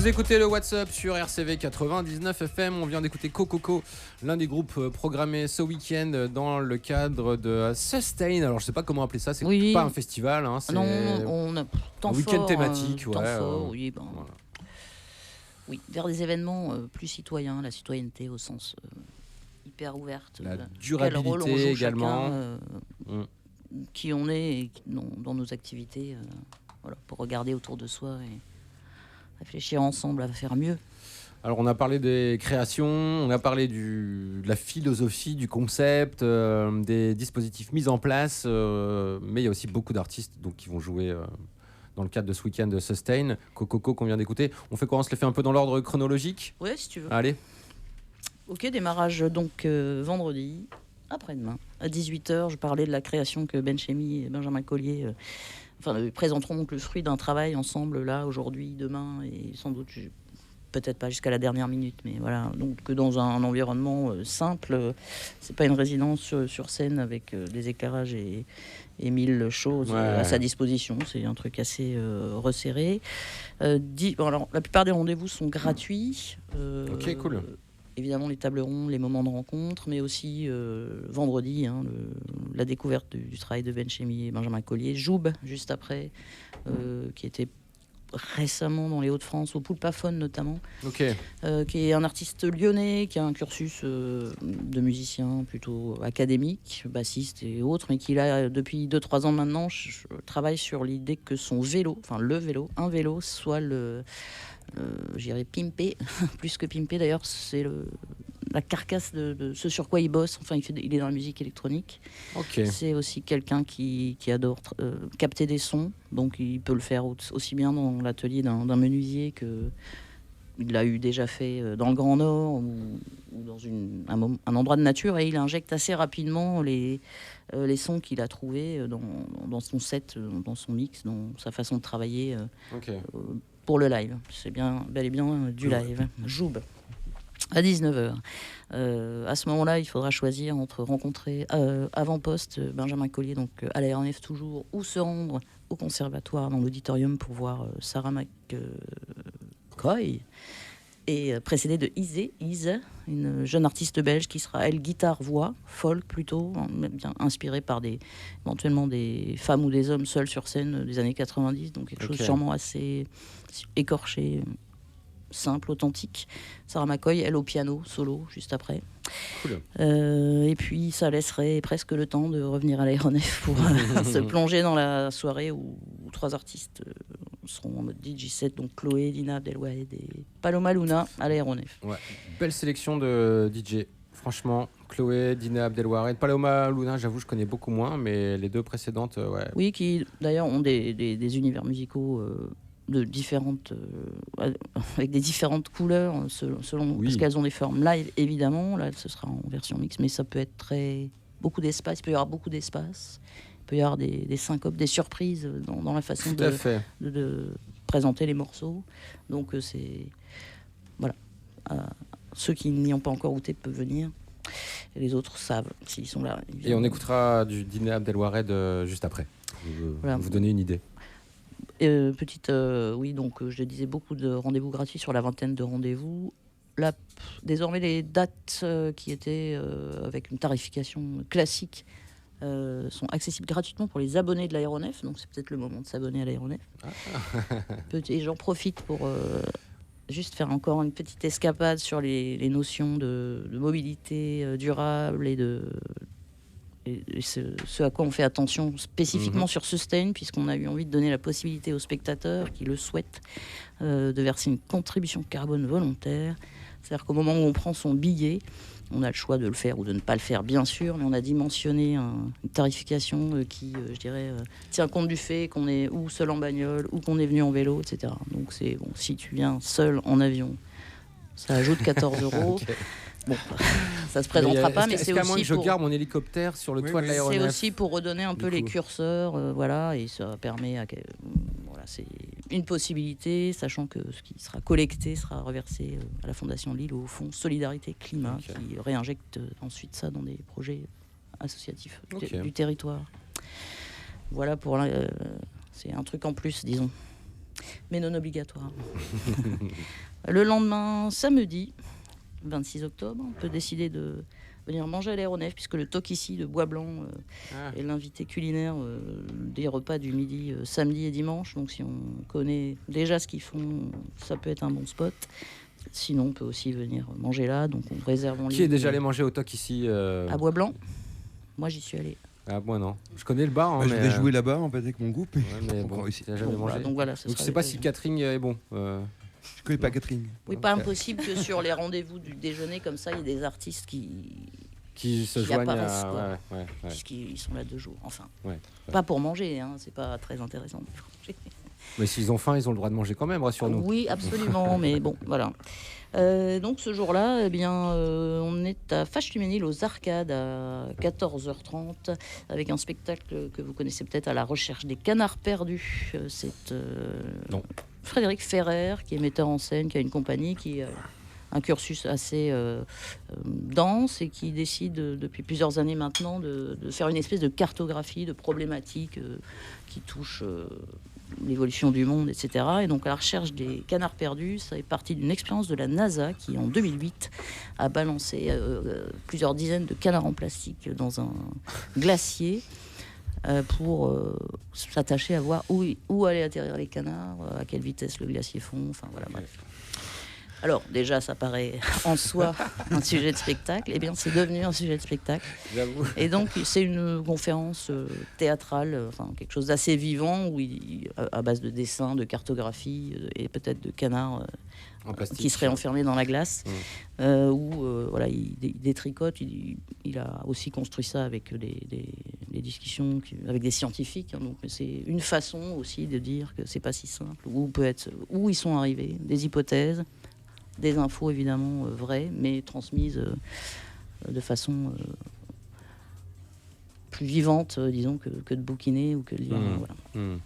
Écoutez le WhatsApp sur RCV 99 FM. On vient d'écouter Cococo, l'un des groupes programmés ce week-end dans le cadre de Sustain. Alors je sais pas comment appeler ça, c'est pas un festival, hein, c'est non, on a un week-end thématique, temps fort, oui, ben, voilà. Oui, vers des événements plus citoyens, la citoyenneté au sens hyper ouverte, la durabilité également, qui on est et dans nos activités, voilà, pour regarder autour de soi et réfléchir ensemble à faire mieux. Alors on a parlé des créations, on a parlé de la philosophie, du concept, des dispositifs mis en place, mais il y a aussi beaucoup d'artistes donc, qui vont jouer dans le cadre de ce week-end de Sustain. Cococo qu'on vient d'écouter. On fait quoi? On se les fait un peu dans l'ordre chronologique? Ouais, si tu veux. Allez. Ok, démarrage donc vendredi, après-demain, à 18h. Je parlais de la création que Ben Chemi et Benjamin Collier présenteront donc le fruit d'un travail ensemble là, aujourd'hui, demain, et sans doute, peut-être pas jusqu'à la dernière minute, mais voilà. Donc que dans un environnement simple, c'est pas une résidence sur scène avec des éclairages et 1000 choses à sa disposition. C'est un truc assez resserré. Alors, la plupart des rendez-vous sont gratuits. Ok, cool. Évidemment, les tables rondes, les moments de rencontre, mais aussi vendredi, la découverte du travail de Ben Chemi et Benjamin Collier. Joub, juste après, qui était récemment dans les Hauts-de-France, au Poulpaphone notamment, qui est un artiste lyonnais, qui a un cursus de musicien plutôt académique, bassiste et autres, mais qui là, depuis 2-3 ans maintenant, travaille sur l'idée que son vélo, un vélo, soit j'irais pimper, plus que pimper d'ailleurs, c'est la carcasse de ce sur quoi il bosse. Enfin, il est dans la musique électronique. C'est aussi quelqu'un qui adore capter des sons, donc il peut le faire aussi bien dans l'atelier d'un menuisier que il l'a déjà fait dans le Grand Nord ou dans un endroit de nature, et il injecte assez rapidement les sons qu'il a trouvés dans son set, dans son mix, dans sa façon de travailler. Pour le live, c'est bel et bien du live. Joub, à 19h. À ce moment-là, il faudra choisir entre rencontrer avant-poste Benjamin Collier, donc à l'aéronef toujours, ou se rendre au conservatoire dans l'auditorium pour voir Sarah McCoy, et précédé de Ise, une jeune artiste belge qui sera, elle, guitare-voix, folk plutôt, bien inspirée par éventuellement des femmes ou des hommes seuls sur scène des années 90, donc quelque chose sûrement assez écorché, simple, authentique. Sarah McCoy, elle, au piano, solo, juste après. Cool. Et puis ça laisserait presque le temps de revenir à l'aéronef pour se plonger dans la soirée où 3 artistes seront en mode DJ set, donc Chloé, Dina Abdelwahed et Paloma Luna à l'aéronef. Ouais, belle sélection de DJ. Franchement, Chloé, Dina Abdelwahed, Paloma Luna, j'avoue, je connais beaucoup moins, mais les 2 précédentes, ouais. Oui, qui d'ailleurs ont des univers musicaux de différentes, avec des différentes couleurs selon parce qu'elles ont des formes live, évidemment. Là, ce sera en version mix, mais ça peut être beaucoup d'espace. Il peut y avoir beaucoup d'espace. Il peut y avoir des syncopes, des surprises dans la façon de présenter les morceaux. Donc c'est voilà. Ceux qui n'y ont pas encore goûté peuvent venir. Et les autres savent s'ils sont là. Et on écoutera du Dina Abdelwahed juste après. Vous donner une idée. Oui, donc je disais beaucoup de rendez-vous gratuits sur la 20aine de rendez-vous. Là, désormais, les dates qui étaient avec une tarification classique sont accessibles gratuitement pour les abonnés de l'aéronef. Donc c'est peut-être le moment de s'abonner à l'aéronef. Et j'en profite pour juste faire encore une petite escapade sur les notions de mobilité durable et ce à quoi on fait attention spécifiquement sur Sustain, puisqu'on a eu envie de donner la possibilité aux spectateurs qui le souhaitent de verser une contribution carbone volontaire. C'est-à-dire qu'au moment où on prend son billet, On a le choix de le faire ou de ne pas le faire, bien sûr, mais on a dimensionné une tarification qui, je dirais, tient compte du fait qu'on est ou seul en bagnole ou qu'on est venu en vélo, etc. Donc c'est bon, si tu viens seul en avion, ça ajoute 14 €. Okay. Bon, ça se présentera pas, mais c'est aussi que je garde mon hélicoptère sur le toit de l'aéronef. C'est aussi pour redonner un peu les curseurs, voilà, et ça permet voilà, c'est une possibilité, sachant que ce qui sera collecté sera reversé à la Fondation Lille au Fonds Solidarité Climat, qui réinjecte ensuite ça dans des projets associatifs du territoire. Voilà pour c'est un truc en plus, disons, mais non obligatoire. Le lendemain, samedi 26 octobre, on peut décider de venir manger à l'aéronef, puisque le TOC ici de Bois Blanc est l'invité culinaire des repas du midi, samedi et dimanche. Donc si on connaît déjà ce qu'ils font, ça peut être un bon spot. Sinon, on peut aussi venir manger là. Donc on réserve en ligne. Qui est déjà allé manger au TOC ici à Bois Blanc. Moi, j'y suis allé. Ah, moi non. Je connais le bar. Je vais jouer là-bas en fait avec mon groupe. Mais bon, tu n'as jamais mangé. Donc voilà, je ne sais pas si le catering est bon. Je connais pas Catherine. Oui, pas impossible que sur les rendez-vous du déjeuner comme ça, il y ait des artistes qui se joignent apparaissent, ouais. Puisqu'ils sont là 2 jours. Enfin, pas pour manger, hein, c'est pas très intéressant. Mais s'ils ont faim, ils ont le droit de manger quand même, rassure-nous. Oui, absolument, mais bon, voilà. Donc ce jour-là, eh bien, on est à Fâche-Tuménil aux Arcades à 14h30 avec un spectacle que vous connaissez peut-être, à la recherche des canards perdus. C'est non. Frédéric Ferrer, qui est metteur en scène, qui a une compagnie, qui a un cursus assez dense et qui décide depuis plusieurs années maintenant de faire une espèce de cartographie de problématiques qui touchent l'évolution du monde, etc. Et donc à la recherche des canards perdus, ça est parti d'une expérience de la NASA qui, en 2008, a balancé plusieurs dizaines de canards en plastique dans un glacier pour s'attacher à voir où allaient atterrir les canards, à quelle vitesse le glacier fond, enfin voilà, bref. Alors déjà, ça paraît en soi un sujet de spectacle. Eh bien, c'est devenu un sujet de spectacle. J'avoue. Et donc, c'est une conférence théâtrale, enfin quelque chose d'assez vivant, où à base de dessins, de cartographie et peut-être de canards qui seraient enfermés dans la glace, où voilà, il détricote. Il a aussi construit ça avec des discussions avec des scientifiques. Hein, donc, c'est une façon aussi de dire que c'est pas si simple. Où ils sont arrivés, des hypothèses. Des infos évidemment vraies, mais transmises de façon plus vivante, disons, que de bouquiner ou que de lire. Voilà.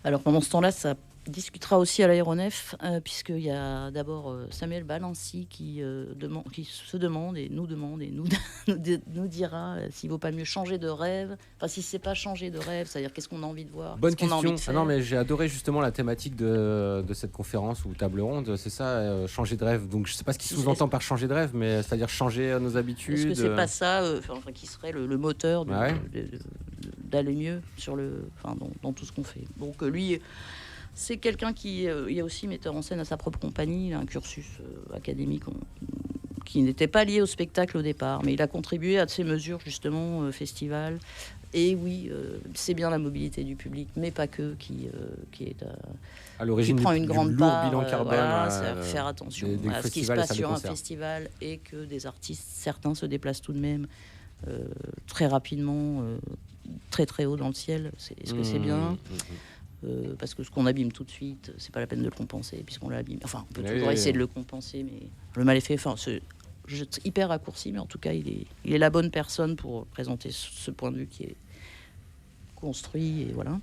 Alors pendant ce temps-là, ça discutera aussi à l'aéronef, puisqu'il y a d'abord Samuel Balancy qui se demande et nous nous dira s'il ne vaut pas mieux changer de rêve. Enfin, si c'est pas changer de rêve, c'est-à-dire qu'est-ce qu'on a envie de voir. Bonne question. Non, mais j'ai adoré justement la thématique de cette conférence ou table ronde. C'est ça, changer de rêve. Donc je ne sais pas ce qu'il sous-entend par changer de rêve, mais c'est-à-dire changer nos habitudes. Est-ce que c'est pas ça, qui serait le moteur d'aller mieux dans tout ce qu'on fait. Donc lui. C'est quelqu'un qui est aussi metteur en scène à sa propre compagnie. Il a un cursus académique qui n'était pas lié au spectacle au départ, mais il a contribué à ces mesures, justement, festival. Et oui, c'est bien la mobilité du public, mais pas que, qui est à l'origine qui prend une grande part. Bilan carbone, c'est faire attention à ce qui se passe sur un festival et que des artistes, certains se déplacent tout de même très rapidement, très très haut dans le ciel. Est-ce que c'est bien parce que ce qu'on abîme tout de suite, c'est pas la peine de le compenser, puisqu'on l'abîme. Enfin, on peut toujours essayer de le compenser, mais le mal est fait. Enfin, c'est hyper raccourci, mais en tout cas, il est la bonne personne pour présenter ce point de vue qui est construit, et voilà.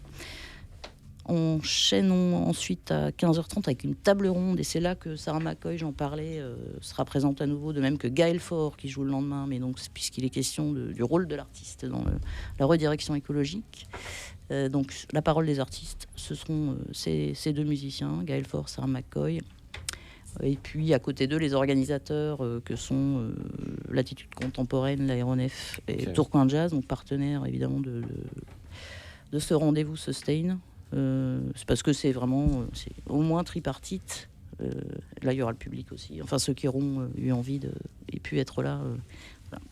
On enchaîne ensuite à 15h30 avec une table ronde, et c'est là que Sarah McCoy, j'en parlais, sera présente à nouveau, de même que Gaël Faure qui joue le lendemain, mais donc puisqu'il est question du rôle de l'artiste dans la redirection écologique. Donc la parole des artistes, ce seront ces 2 musiciens, Gaël Faure, Sarah McCoy, et puis à côté d'eux les organisateurs que sont l'Attitude Contemporaine, l'Aéronef et Tourcoing Jazz, donc partenaires évidemment de ce rendez-vous Sustain. C'est parce que c'est vraiment c'est au moins tripartite. Là il y aura le public aussi, enfin ceux qui auront eu envie et pu être là. Voilà.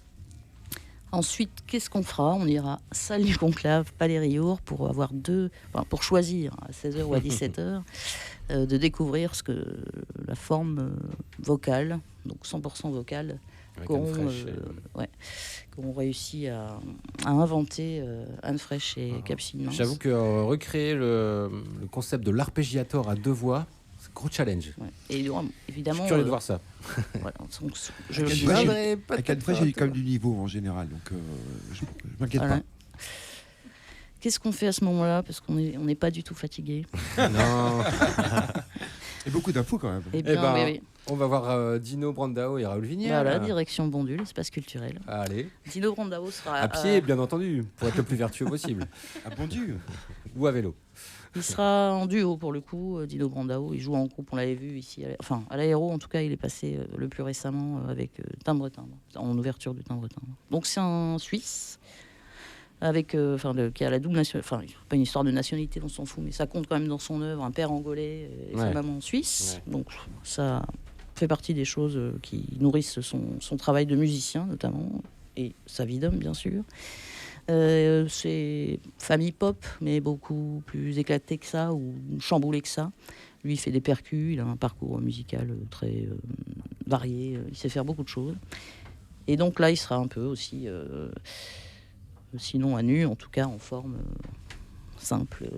Ensuite, qu'est-ce qu'on fera? On ira salle du Conclave, Palais Riour, pour pour choisir à 16h ou à 17h de découvrir la forme vocale, donc 100% vocale, Avec qu'ont Anne Fraîche qu'ont réussi à inventer Anne Fraîche et Capucine Mince. J'avoue que recréer le concept de l'arpégiator à 2 voix, c'est un gros challenge. Ouais. Et évidemment, Je suis curieux de voir ça. voilà, donc, je Avec je- Anne Fraîche, viendrai peut-être Avec Anne Fraîche, il y a quand même du niveau en général, donc je m'inquiète voilà. pas. Qu'est-ce qu'on fait à ce moment-là? Parce qu'on n'est pas du tout fatigué. Non. Et beaucoup d'infos quand même. Eh bien, ben, oui. On va voir Dino Brandao et Raoul Vignal. Voilà, direction Bondu, l'espace culturel. Allez, Dino Brandao sera à pied, bien entendu, pour être le plus vertueux possible. Ah bon Dieu. Ou à vélo. il sera en duo pour le coup. Dino Brandao, il joue en groupe, on l'avait vu ici, à l'Aéro en tout cas, il est passé le plus récemment avec Timbre, en ouverture du Timbre. Donc c'est un Suisse. Avec, qui a la double nationalité, enfin, pas une histoire de nationalité, on s'en fout, mais ça compte quand même dans son œuvre, un père angolais et sa maman suisse. Ouais. Donc ça fait partie des choses qui nourrissent son travail de musicien, notamment, et sa vie d'homme, bien sûr. C'est famille pop, mais beaucoup plus éclatée que ça, ou chamboulée que ça. Lui, il fait des percus, il a un parcours musical très varié, il sait faire beaucoup de choses. Et donc là, il sera un peu aussi... sinon à nu, en tout cas en forme simple,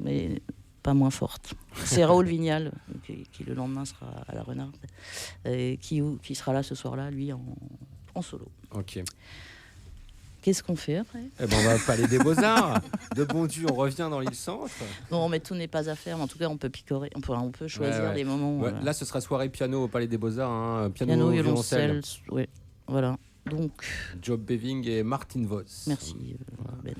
mais pas moins forte. C'est Raoul Vignal, qui le lendemain sera à la Renarde, et qui sera là ce soir-là, lui, en solo. Ok. Qu'est-ce qu'on fait après? Eh ben, on va au Palais des Beaux-Arts. De Bondu, on revient dans l'île Centre. Non, mais tout n'est pas à faire, mais en tout cas, on peut picorer, on peut choisir Ouais. des moments. Ouais, là, ce sera soirée piano au Palais des Beaux-Arts. Hein. Piano, violoncelle, oui, voilà. Donc, Job Beving et Martin Voss. merci, Ben.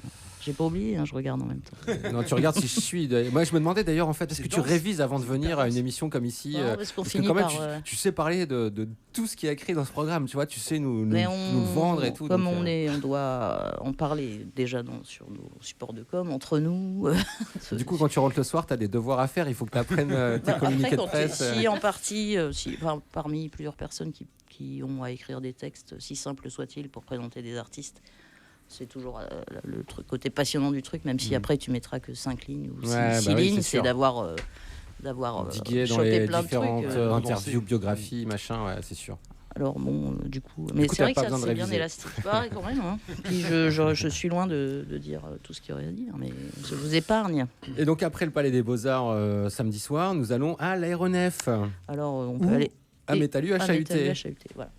J'ai pas oublié, je regarde en même temps. Non, tu regardes si je suis. Moi, je me demandais d'ailleurs, en fait, est-ce C'est que tu dense. révises avant de venir à une émission comme ici Non, parce qu'on parce que finit quand même, par... tu sais parler de tout ce qui est écrit dans ce programme, tu vois, tu sais nous Mais le vendre et tout. Comme donc, on doit en parler déjà sur nos supports de com, entre nous. Du coup, quand tu rentres le soir, tu as des devoirs à faire, il faut que tu apprennes tes communiqués de presse. Si en partie, parmi plusieurs personnes qui ont à écrire des textes, si simples soient-ils, pour présenter des artistes, c'est toujours le côté passionnant du truc, même si après tu mettras que 5 lignes ou 6 oui, lignes, c'est c'est sûr. d'avoir Diguer dans chopé les plein de différentes trucs. interviews, biographies, machin, ouais, c'est sûr. Alors bon, du coup, mais coup, c'est vrai t'as que pas ça besoin de c'est bien réviser. élastique, pareil quand même. Hein. Puis je suis loin de dire tout ce qu'il y aurait à dire, mais je vous épargne. Et donc, après le Palais des Beaux-Arts, samedi soir, nous allons à l'Aéronef, Alors on peut Ouh, aller à Métallu, à Métallu Chahuté. à Chahuté, voilà.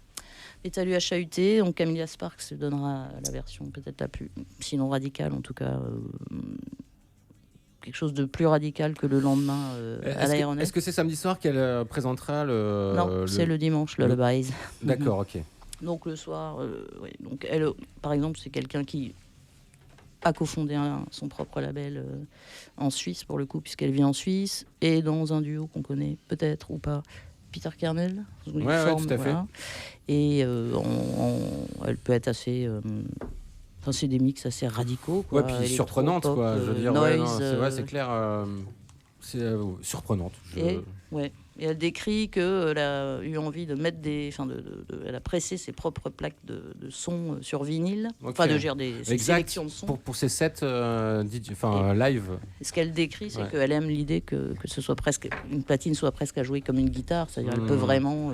Métallu à Chahuté, donc Camélia Sparks donnera la version peut-être la plus, sinon radicale en tout cas, quelque chose de plus radical que le lendemain à l'Aéronef. Est-ce que c'est samedi soir qu'elle présentera le... Non, c'est le dimanche, le Lullabies. D'accord, ok. Donc le soir, donc elle, par exemple, c'est quelqu'un qui a cofondé son propre label en Suisse pour le coup, puisqu'elle vit en Suisse, et dans un duo qu'on connaît peut-être ou pas, Peter Kernel. Ouais, tout à fait. Et elle peut être assez... Enfin, c'est des mix assez radicaux. Quoi. Ouais, puis Électro, surprenante, pop, quoi. Je veux dire, noise, ouais, non, c'est vrai, c'est clair. C'est surprenante. Et elle décrit qu'elle a eu envie de mettre elle a pressé ses propres plaques de son sur vinyle, Ok. enfin de gérer ses Exact. sélections de son. Pour ces sets live. Et ce qu'elle décrit, c'est Ouais. qu'elle aime l'idée que ce soit presque une platine soit presque à jouer comme une guitare, c'est-à-dire elle peut vraiment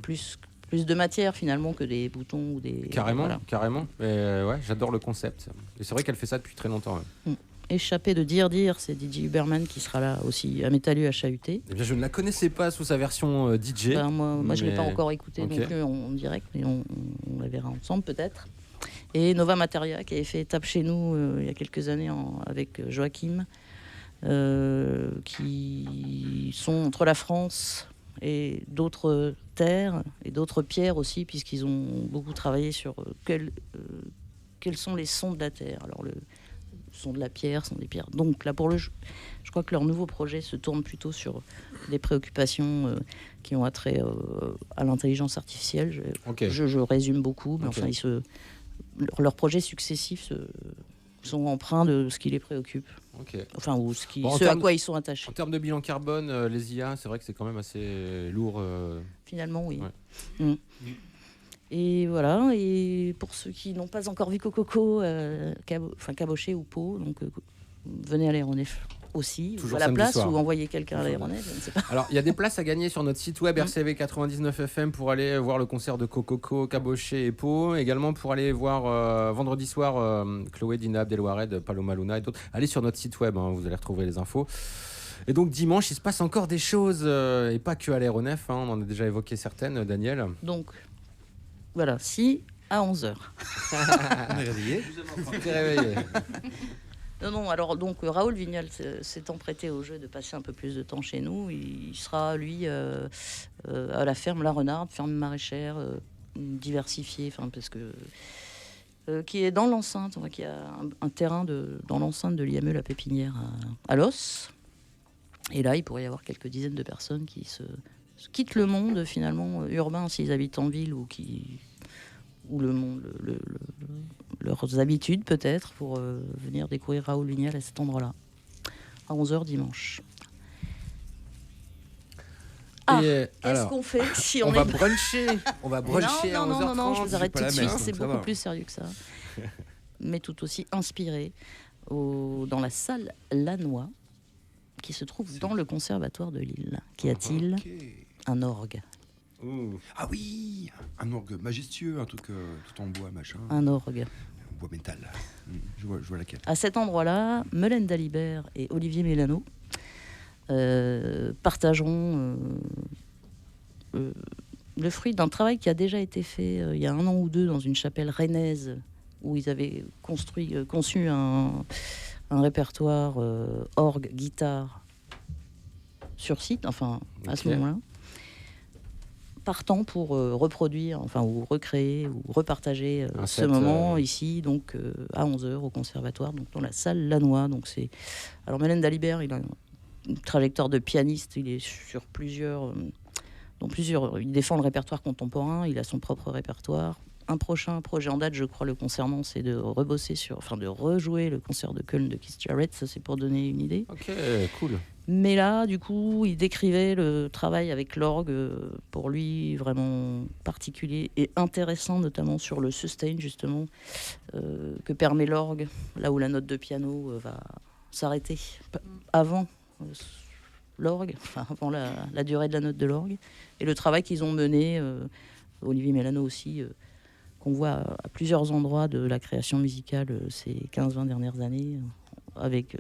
plus de matière finalement que des boutons ou des Carrément, voilà. carrément. Et, ouais, j'adore le concept. Et c'est vrai qu'elle fait ça depuis très longtemps. Ouais. Échappé de dire, c'est DJ Huberman qui sera là aussi à Métallu à Chahuté. Eh bien, je ne la connaissais pas sous sa version DJ. Ben, moi je ne l'ai pas encore écouté Ok. non plus en direct, mais on la verra ensemble peut-être. Et Nova Materia qui avait fait étape chez nous il y a quelques années avec Joachim, qui sont entre la France et d'autres terres et d'autres pierres aussi, puisqu'ils ont beaucoup travaillé sur quels sont les sons de la terre. Alors le son de la pierre, sont des pierres. Donc là je crois que leur nouveau projet se tourne plutôt sur des préoccupations qui ont attrait à l'intelligence artificielle. Ok. Je résume beaucoup, mais Ok. enfin leurs projets successifs sont empreints de ce qui les préoccupe. Ok. Enfin, ou Bon, en ce à termes- quoi ils sont attachés. En termes de bilan carbone, les IA, c'est vrai que c'est quand même assez lourd. Finalement, oui. Ouais. Mm. Et voilà. Et pour ceux qui n'ont pas encore vu Cococo, caboché ou Pau, donc venez à l'Aéronef. aussi, Toujours ou à la samedi place, soir. ou envoyer quelqu'un à l'aéronef, je ne sais pas. Alors, il y a des places à gagner sur notre site web RCV 99 FM pour aller voir le concert de Cococo, Cabochet et Pau. Également pour aller voir vendredi soir Chloé, Dina, Abdelwared, Paloma Luna et d'autres. Allez sur notre site web, vous allez retrouver les infos. Et donc dimanche, il se passe encore des choses, et pas que à l'aéronef, on en a déjà évoqué certaines, Daniel. Donc, voilà, si à 11h. On est réveillé. T'es réveillé. Non, alors donc Raoul Vignal s'étant prêté au jeu de passer un peu plus de temps chez nous, il sera lui à la ferme La Renarde, ferme maraîchère diversifiée, parce que qui est dans l'enceinte, qui a un terrain dans l'enceinte de l'IME La Pépinière à Los. Et là, il pourrait y avoir quelques dizaines de personnes qui se quittent le monde finalement urbain s'ils habitent en ville ou le monde, leurs habitudes peut-être pour venir découvrir Raoul Vignal à cet endroit-là, à 11h dimanche. Qu'est-ce qu'on fait si on est... va bruncher. On va bruncher à 11h30. Non, je vous arrête pas tout de la suite, mer, c'est ça beaucoup va. plus sérieux que ça. Mais tout aussi inspiré dans la salle Lannoy, qui se trouve dans le conservatoire de Lille. Qu'y a-t-il? Ok. Un orgue. Ouh. Ah oui, un orgue majestueux, un truc tout en bois, machin. Un orgue. Bois métal. Je vois laquelle. À cet endroit-là, Melaine Dalibert et Olivier Mélano partageront le fruit d'un travail qui a déjà été fait il y a 1 an ou 2 dans une chapelle rennaise où ils avaient conçu un répertoire orgue, guitare sur site, à ce moment-là, partant pour reproduire, ou recréer ou repartager ce moment ici, donc à 11h au conservatoire, donc dans la salle Lannoy. Donc alors Melaine Dalibert, il a une trajectoire de pianiste, il est sur plusieurs, il défend le répertoire contemporain, il a son propre répertoire. Un prochain projet en date, je crois, le concernant, c'est de de rejouer le concert de Köln de Keith Jarrett. Ça, c'est pour donner une idée. Ok, cool. Mais là, du coup, il décrivait le travail avec l'orgue, pour lui vraiment particulier et intéressant, notamment sur le sustain, justement, que permet l'orgue, là où la note de piano va s'arrêter avant l'orgue, avant la durée de la note de l'orgue. Et le travail qu'ils ont mené, Olivier Mélano aussi, qu'on voit à plusieurs endroits de la création musicale ces 15-20 dernières années, avec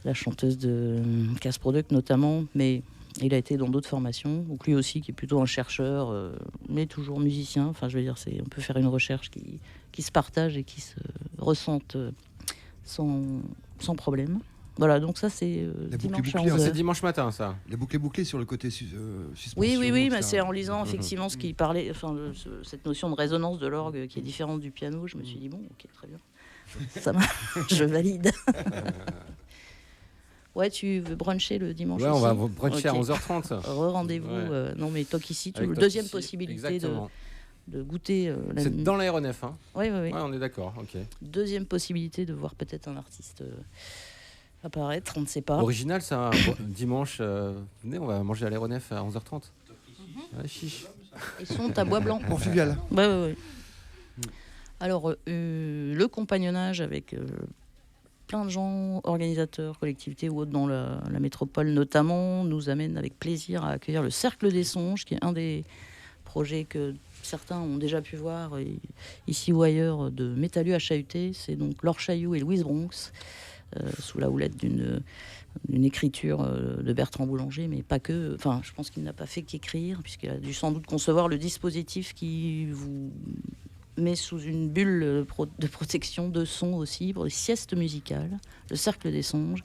la chanteuse de Casse Product notamment, mais il a été dans d'autres formations. Donc lui aussi, qui est plutôt un chercheur, mais toujours musicien. On peut faire une recherche qui se partage et qui se ressente sans problème. Voilà, donc ça c'est dimanche à 11h. C'est dimanche matin, ça. La boucle est bouclée sur le côté suspension. Oui, etc. c'est en lisant effectivement ce qu'il parlait, cette notion de résonance de l'orgue qui est différente du piano. Je me suis dit, bon, ok, très bien. Ça je valide. Ouais, tu veux bruncher le dimanche aussi? On va bruncher à 11h30. Rendez-vous. Ouais. Non, mais Talk ici, Avec deuxième Talk ici, possibilité de goûter. C'est dans l'aéronef, hein? Oui. Ouais, on est d'accord, ok. Deuxième possibilité de voir peut-être un artiste apparaître, on ne sait pas. Original, ça. Dimanche, venez, on va manger à l'aéronef à 11h30. Ouais, chiche. Ils sont à Bois-Blanc. Convivial. Ouais. Alors, le compagnonnage avec plein de gens, organisateurs, collectivités ou autres dans la métropole notamment, nous amène avec plaisir à accueillir le Cercle des Songes, qui est un des projets que certains ont déjà pu voir ici ou ailleurs de Métallu à Chahuté. C'est donc Laure Chailloux et Louise Bronx, sous la houlette d'une écriture de Bertrand Boulanger, mais pas que. Je pense qu'il n'a pas fait qu'écrire, puisqu'il a dû sans doute concevoir le dispositif qui vous met sous une bulle de protection de son aussi, pour des siestes musicales, le Cercle des Songes.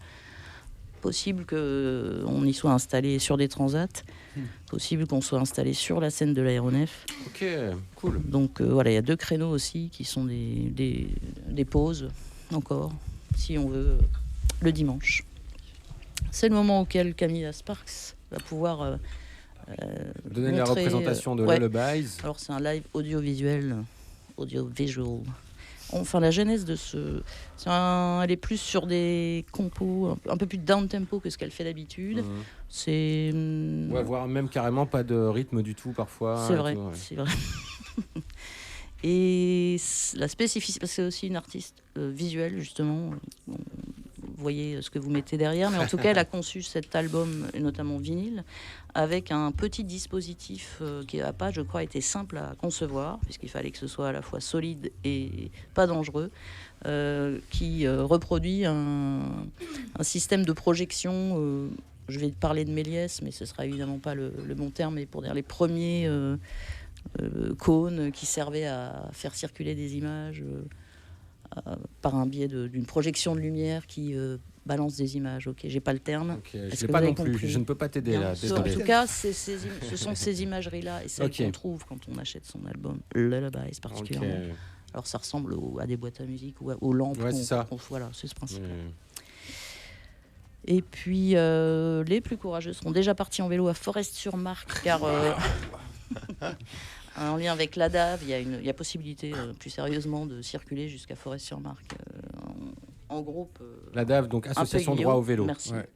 Possible qu'on y soit installé sur des transats, possible qu'on soit installé sur la scène de l'aéronef. Ok, cool. Donc voilà, il y a 2 créneaux aussi qui sont des pauses, encore, si on veut, le dimanche. C'est le moment auquel Camilla Sparks va pouvoir donner la représentation de Lullabies. Alors c'est un live audiovisuel. La genèse de elle est plus sur des compos un peu plus down tempo que ce qu'elle fait d'habitude. C'est voire même carrément pas de rythme du tout parfois. C'est vrai. Et la spécificité, parce que c'est aussi une artiste visuelle justement. voyez ce que vous mettez derrière, mais en tout cas, elle a conçu cet album, et notamment vinyle, avec un petit dispositif qui n'a pas, je crois, été simple à concevoir, puisqu'il fallait que ce soit à la fois solide et pas dangereux, qui reproduit un système de projection. Je vais parler de Méliès, mais ce sera évidemment pas le bon terme, mais pour dire les premiers cônes qui servaient à faire circuler des images par un biais d'une projection de lumière qui balance des images. Ok, j'ai pas le terme. Okay, je l'ai pas non plus. Je ne peux pas t'aider là. En tout cas, ce sont ces imageries-là et celles qu'on trouve quand on achète son album Lullabies particulièrement. Okay. Alors ça ressemble à des boîtes à musique ou aux lampes. Ouais, c'est ça. Voilà, c'est ce principe. Et puis les plus courageux seront déjà partis en vélo à Forest-sur-Marque car en lien avec l'ADAV, il y a possibilité plus sérieusement de circuler jusqu'à Forest-sur-Marque en groupe. L'ADAV, donc Association Droit au vélo. Merci. Ouais.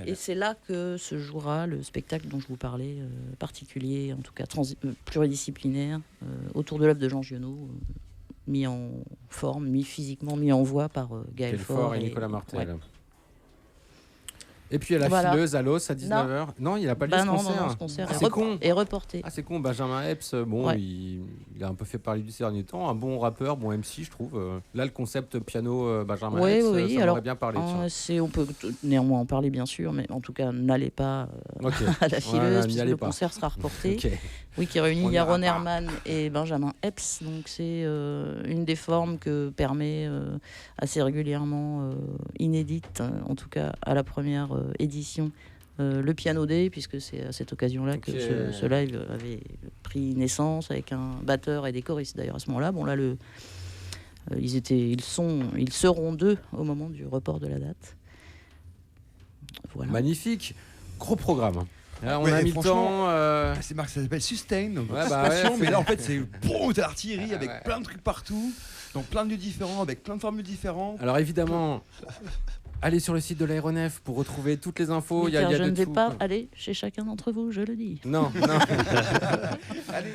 Et c'est là que se jouera le spectacle dont je vous parlais, particulier, en tout cas pluridisciplinaire, autour de l'œuvre de Jean Giono, mis en forme, mis physiquement, mis en voix par Gaël Faure et Nicolas Martel. Ouais. Et puis à la fileuse à l'os à 19h. Non, il n'a pas lieu ce concert. Non, ce concert est reporté. Ah, c'est con. Benjamin Epps, bon, il a un peu fait parler du ces derniers temps. Un bon rappeur, bon MC, je trouve. Là, le concept piano Benjamin Epps, ça m'aurait bien parlé. On peut néanmoins en parler, bien sûr, mais en tout cas, n'allez pas à la fileuse, puisque le concert sera reporté. Okay. Oui, qui réunit Yaron Herman et Benjamin Epps. Donc, c'est une des formes que permet assez régulièrement, inédite, en tout cas à la première édition, le Piano Day, puisque c'est à cette occasion-là que ce live avait pris naissance, avec un batteur et des choristes d'ailleurs à ce moment-là. Bon là, ils seront 2 au moment du report de la date. Voilà. Magnifique, gros programme. Là, on a mis le temps. C'est marqué, ça s'appelle Sustain, donc ouais, mais là en fait c'est de l'artillerie avec plein de trucs partout, donc plein de lieux différents, avec plein de formules différentes. Alors évidemment. Allez sur le site de l'Aéronef pour retrouver toutes les infos. Oui, je ne vais pas aller chez chacun d'entre vous, je le dis. Non. Allez.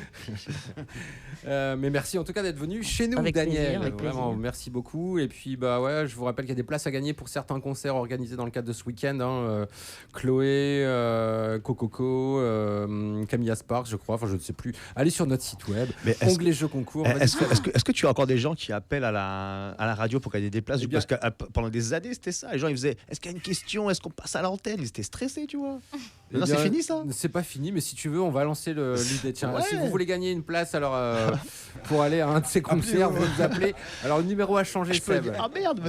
Mais merci en tout cas d'être venu chez nous, avec Daniel. Plaisir, Vraiment, merci beaucoup. Et puis je vous rappelle qu'il y a des places à gagner pour certains concerts organisés dans le cadre de ce week-end. Chloé, Cococo, Camilla Sparks, je crois. Enfin, je ne sais plus. Allez sur notre site web. Onglet jeux concours. Est-ce que tu as encore des gens qui appellent à la radio pour gagner des places? Parce que pendant des années, c'était ça. Les gens ils faisaient est-ce qu'il y a une question, est-ce qu'on passe à l'antenne, ils étaient stressés, tu vois. Non, c'est fini ça. C'est pas fini, mais si tu veux on va lancer l'idée. Tiens, si vous voulez gagner une place alors pour aller à un de ces concerts, vous nous appelez. Alors le numéro a changé. Ah merde,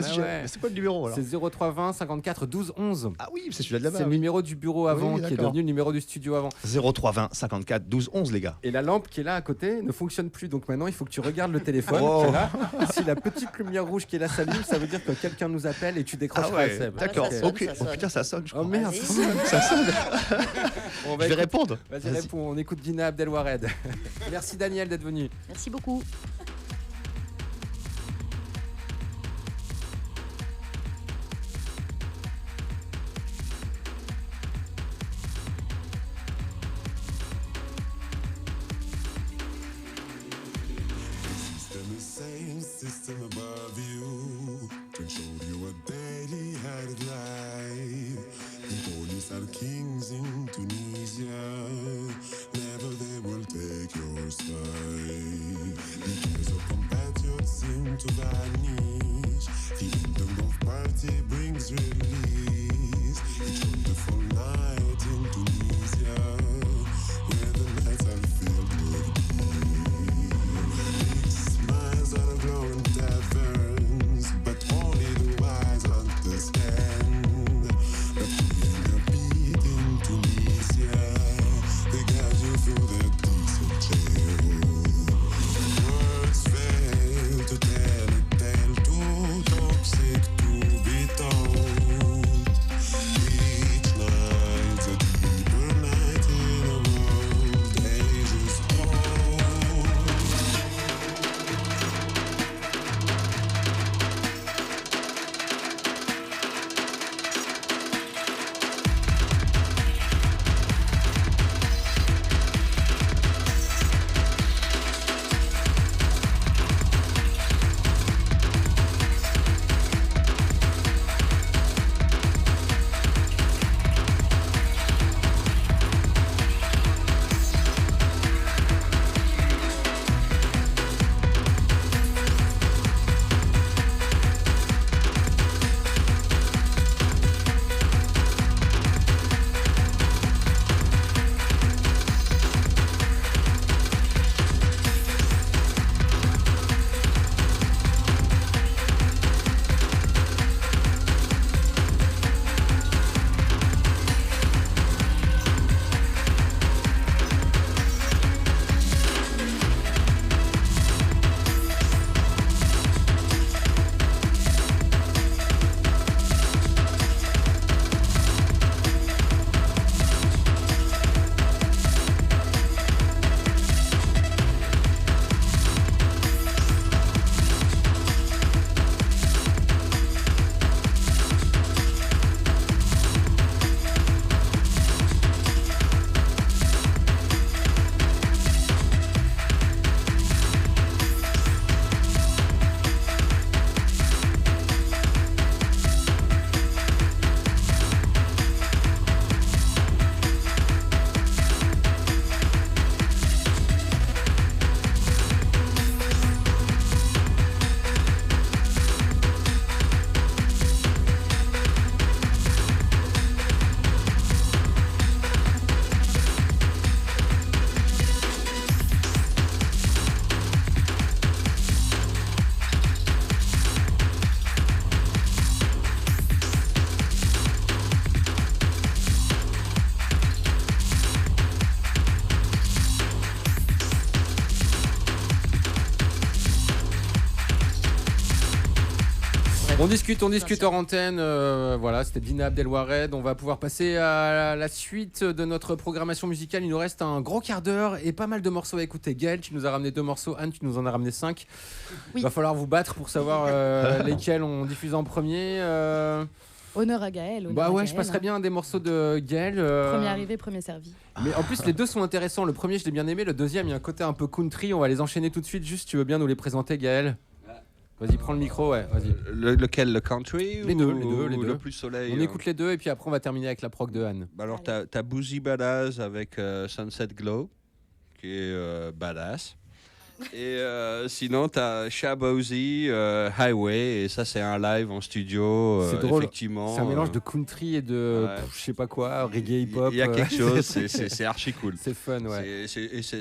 c'est quoi le numéro alors? C'est 03 20 54 12 11. Ah oui, c'est celui-là de là-bas. C'est le numéro du bureau avant qui est devenu le numéro du studio avant. 03 20 54 12 11 les gars. Et la lampe qui est là à côté ne fonctionne plus, donc maintenant il faut que tu regardes le téléphone qui est là. Si la petite lumière rouge qui est là s'allume, ça veut dire que quelqu'un nous appelle et tu décroches pas. D'accord, ok. Oh putain, ça sonne, je crois. Oh merde, ça sonne. Je vais répondre. Vas-y, réponds. On écoute Dina Abdelwared. Merci Daniel d'être venu. Merci beaucoup. System above you can show you a daily had life. The police are kings in Tunisia. Never they will take your side. The days of compatriots seem to vanish. The anthem of party brings release. It's wonderful night in Tunisia, where the nights are filled with are glowing taverns, but only the wise understand that being a beat in Tunisia, they guide you through their decent jail. Words fail to tell a tale too toxic to be told. On discute hors antenne. Voilà, c'était Dina Abdelwared. On va pouvoir passer à la suite de notre programmation musicale. Il nous reste un gros quart d'heure et pas mal de morceaux à écouter. Gaël, tu nous as ramené 2 morceaux. Anne, tu nous en as ramené 5. Oui. Va falloir vous battre pour savoir lesquels on diffuse en premier. Honneur à Gaël. Bah ouais, je passerais bien des morceaux de Gaël. Premier arrivé, premier servi. Mais en plus, les deux sont intéressants. Le premier, je l'ai bien aimé. Le deuxième, il y a un côté un peu country. On va les enchaîner tout de suite. Juste, tu veux bien nous les présenter, Gaël? Vas-y, prends le micro, ouais, vas-y. Lequel, le country les deux, ou les deux. le plus soleil? On écoute les deux et puis après on va terminer avec la prog de Anne. Bah alors t'as Boozy Badass avec Sunset Glow, qui est badass. Et sinon t'as Shabozy, Highway, et ça c'est un live en studio. C'est drôle, effectivement. c'est un mélange de country et de je sais pas quoi, reggae hip-hop. Il y a quelque chose, c'est archi cool. C'est fun, ouais.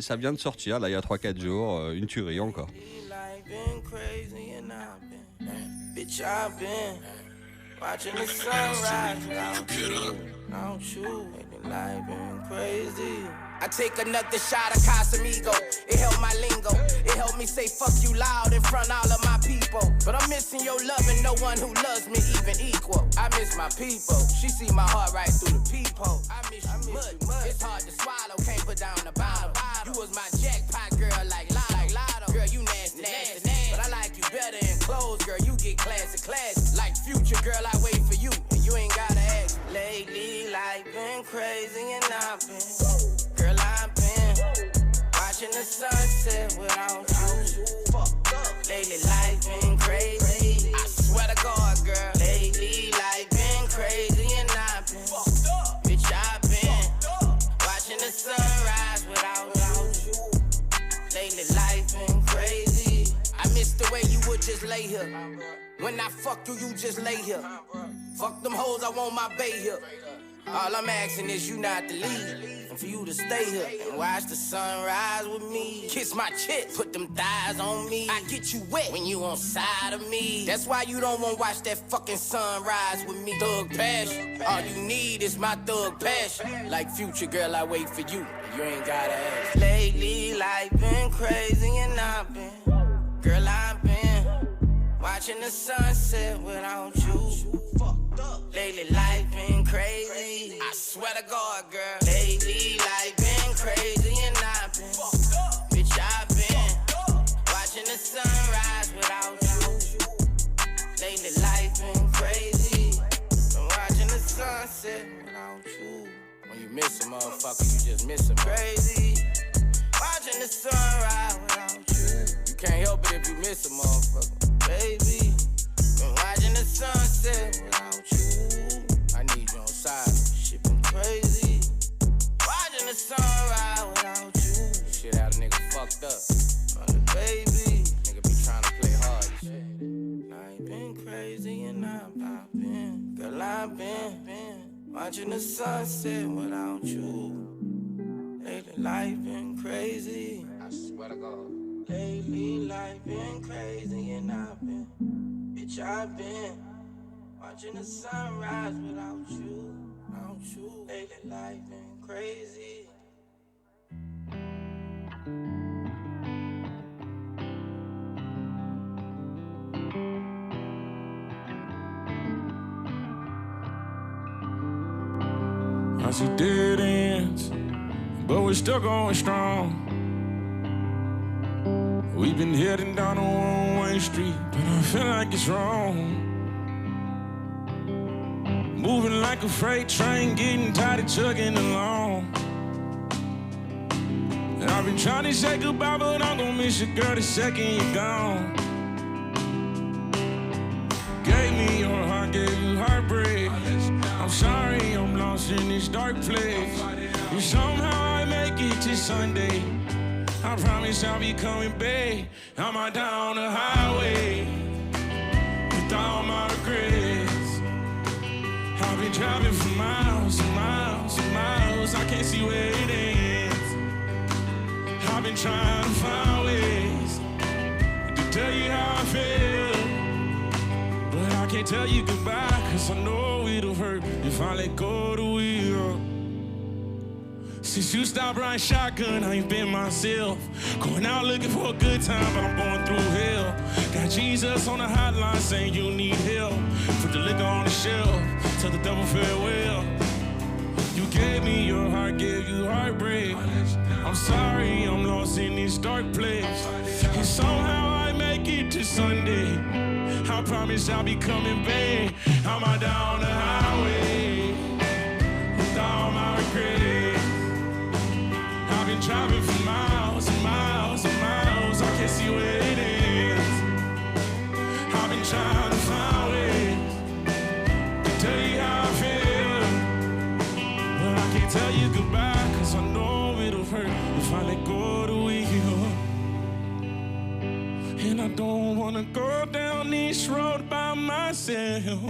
Ça vient de sortir, là il y a 3-4 jours, une tuerie encore. Bitch, I've been watching the sunrise without you. Ain't life been crazy? I take another shot of Casamigo. It helped my lingo. It helped me say fuck you loud in front all of my people. But I'm missing your love and no one who loves me even equal. I miss my people. She see my heart right through the peephole. I miss you much. It's hard to swallow. Can't put down the bottle. You was my jackpot girl like Lotto. Girl, you nasty. But I like you better in clothes, girl. You get classy. Like Future, girl, I wait for you. And you ain't gotta ask. Lately, life been crazy and I've been. Girl, I've been watching the sunset without you. Lately, life been crazy. I swear to God, girl. Lately, life been crazy and I've been. Bitch, I've been watching the sunrise without you. Lately, life been crazy. I miss the way you would just lay here. When I fuck you, you just lay here. Fuck them hoes, I want my bae here. All I'm asking is you not to leave, and for you to stay here and watch the sunrise with me. Kiss my chick, put them thighs on me. I get you wet when you on side of me. That's why you don't wanna watch that fucking sunrise with me. Thug passion, all you need is my thug passion. Like Future, girl, I wait for you. You ain't gotta ask. Lately, life been crazy and I've been. Girl, I've been watching the sunset without you. Lately, life been crazy. I swear to God, girl. Lately, life been crazy and I've been. Bitch, I've been watching the sunrise without you. Lately, life been crazy. Been watching the sunset without you. When you miss a motherfucker, you just miss him. Crazy. Watching the sunrise without you. You can't help it if you miss a motherfucker, baby. Been watching the sunset without you. I need you on side. Shit been crazy. Watching the sunrise without you. Shit had a nigga fucked up. Baby, nigga be trying to play hard and shit. I've been crazy and I've been. Girl, I've been watching the sunset without you. Lately, life been crazy. I swear to God. Lately, life been crazy and I've been. Bitch, I've been watching the sunrise without you. Lately, life been crazy. I see dead ends, but we're still going strong. We've been heading down a one-way street, but I feel like it's wrong. Moving like a freight train, getting tired of chugging along. And I've been trying to say goodbye, but I'm gonna miss you, girl, the second you're gone. Gave me your heart, gave you heartbreak. I'm sorry, I'm lost in this dark place. And somehow I make it to Sunday. I promise I'll be coming back. I'm out down the highway with all my regrets. I've been driving for miles and miles and miles. I can't see where it ends. I've been trying to find ways to tell you how I feel, but I can't tell you goodbye, cause I know it'll hurt if I let go of the wheel. Since you stopped riding shotgun, I ain't been myself. Going out looking for a good time, but I'm going through hell. Got Jesus on the hotline saying you need help. Put the liquor on the shelf, tell the devil farewell. You gave me your heart, gave you heartbreak. I'm sorry, I'm lost in this dark place. And somehow I make it to Sunday. I promise I'll be coming back. I'm out down the highway with all my regrets. I've been driving for miles and miles and miles. I can't see where it ends. I've been trying to find ways to tell you how I feel, but I can't tell you goodbye, cause I know it'll hurt if I let go of the wheel. And I don't wanna go down this road by myself.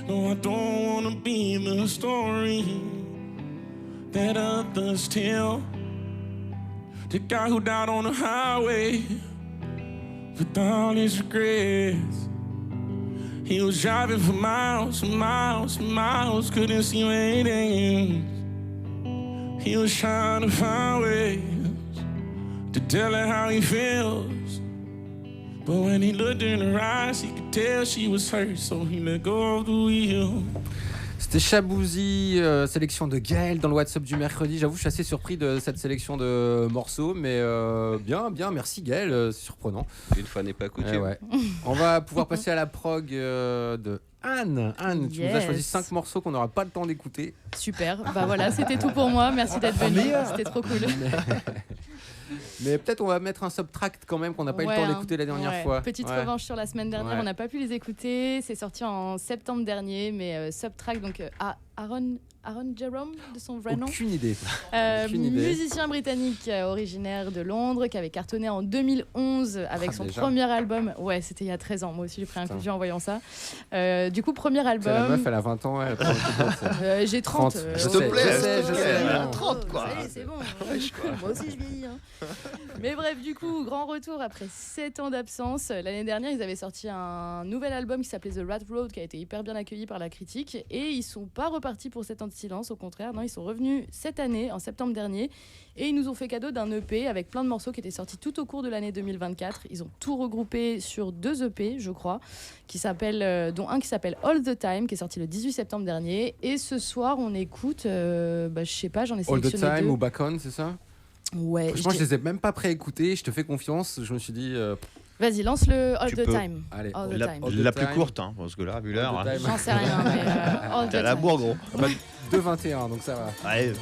No, I don't wanna be the story that others tell. The guy who died on the highway with all his regrets. He was driving for miles and miles and miles, couldn't see where it ends. He was trying to find ways to tell her how he feels. But when he looked in her eyes, he could tell she was hurt, so he let go of the wheel. C'était Shaboozy, sélection de Gaël dans le WhatsApp du mercredi. J'avoue, je suis assez surpris de cette sélection de morceaux, mais bien, merci Gaël, c'est surprenant. Une fois n'est pas coutume. Ouais. On va pouvoir passer à la prog de Anne. Anne, tu nous as choisi 5 morceaux qu'on n'aura pas le temps d'écouter. Super, bah voilà, c'était tout pour moi. Merci d'être venu, c'était trop cool. Mais peut-être on va mettre un subtract quand même qu'on n'a pas eu le temps d'écouter la dernière fois. Petite revanche sur la semaine dernière, on n'a pas pu les écouter. C'est sorti en septembre dernier, mais subtract, donc Aaron Jerome, de son vrai nom. Aucune idée. Musicien britannique originaire de Londres qui avait cartonné en 2011 avec son premier album. Ouais, c'était il y a 13 ans. Moi aussi, j'ai pris un coup de vieux en voyant ça. Du coup, premier album. La meuf, elle a 20 ans. J'ai 30. S'il te plaît, je sais. 30 quoi. C'est bon. Moi aussi, je vieillis. Hein. Mais bref, du coup, grand retour après 7 ans d'absence. L'année dernière, ils avaient sorti un nouvel album qui s'appelait The Rat Road, qui a été hyper bien accueilli par la critique. Et ils sont pas repartis pour 7 ans de silence, au contraire. Non, ils sont revenus cette année, en septembre dernier. Et ils nous ont fait cadeau d'un EP avec plein de morceaux qui étaient sortis tout au cours de l'année 2024. Ils ont tout regroupé sur 2 EP, je crois, dont un qui s'appelle All the Time, qui est sorti le 18 septembre dernier. Et ce soir, on écoute, je sais pas, j'en ai sélectionné 2. All the Time ou Back On, c'est ça? Ouais. Franchement, je les ai même pas préécoutés. Je te fais confiance. Je me suis dit. Vas-y, lance le All the Time. Allez, la plus courte, hein, parce que là, vu l'heure. Hein. J'en sais rien, mais All the T'es à la Time. bourre, gros. 2h21, donc ça va. Ouais.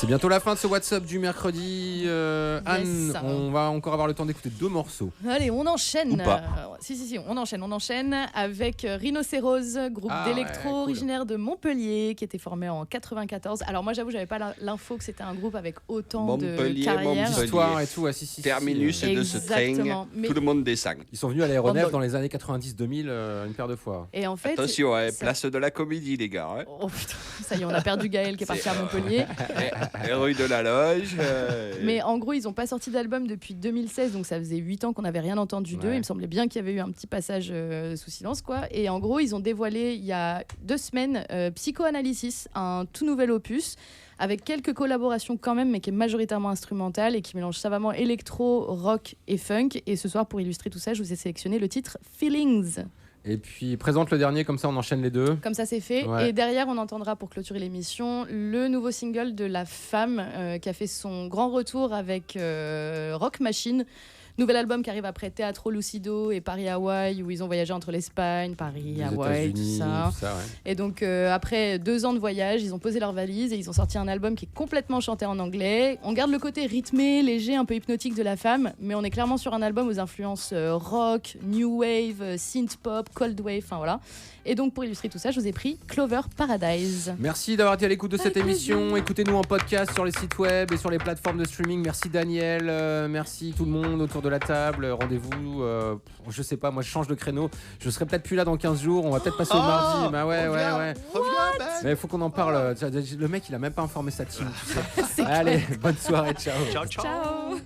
bientôt la fin de ce WhatsApp du mercredi. Anne, on va encore avoir le temps d'écouter 2 morceaux. Allez, on enchaîne. Ou pas. Si, on enchaîne avec Rhinocéros, groupe d'électro originaire de Montpellier, qui était formé en 94. Alors moi, j'avoue, j'avais pas l'info que c'était un groupe avec autant de carrière. Histoire et tout. Terminus et de ce train, tout le monde descend. Ils sont venus à l'aéronef dans les années 90-2000 une paire de fois. Et en fait, attention, place de la Comédie, les gars. Hein. Oh putain, ça y est, on a perdu Gaël qui est parti à Montpellier. Et rue de la Loge. Mais en gros, ils n'ont pas sorti d'album depuis 2016, donc ça faisait 8 ans qu'on n'avait rien entendu d'eux. Il me semblait bien qu'il y avait eu un petit passage sous silence, quoi. Et en gros, ils ont dévoilé il y a 2 semaines Psychoanalysis, un tout nouvel opus avec quelques collaborations quand même, mais qui est majoritairement instrumentale et qui mélange savamment électro, rock et funk. Et ce soir, pour illustrer tout ça, je vous ai sélectionné le titre Feelings. Et puis présente le dernier, comme ça on enchaîne les 2. Comme ça c'est fait. Ouais. Et derrière on entendra pour clôturer l'émission le nouveau single de La Femme qui a fait son grand retour avec Rock Machine. Nouvel album qui arrive après Teatro Lucido et Paris Hawaï, où ils ont voyagé entre l'Espagne, Paris, Hawaï, tout ça. Et donc après 2 ans de voyage, ils ont posé leurs valises et ils ont sorti un album qui est complètement chanté en anglais. On garde le côté rythmé, léger, un peu hypnotique de La Femme, mais on est clairement sur un album aux influences rock, new wave, synth pop, cold wave, enfin voilà. Et donc pour illustrer tout ça, je vous ai pris Clover Paradise. Merci d'avoir été à l'écoute de cette émission. Écoutez-nous en podcast sur les sites web et sur les plateformes de streaming. Merci Daniel, merci tout le monde autour de la table. Rendez-vous, je sais pas, moi je change de créneau. Je serai peut-être plus là dans 15 jours. On va peut-être passer au mardi. Bah ouais. Mais il faut qu'on en parle. Le mec, il a même pas informé sa team. Tu sais. Allez, bonne soirée, ciao. Ciao.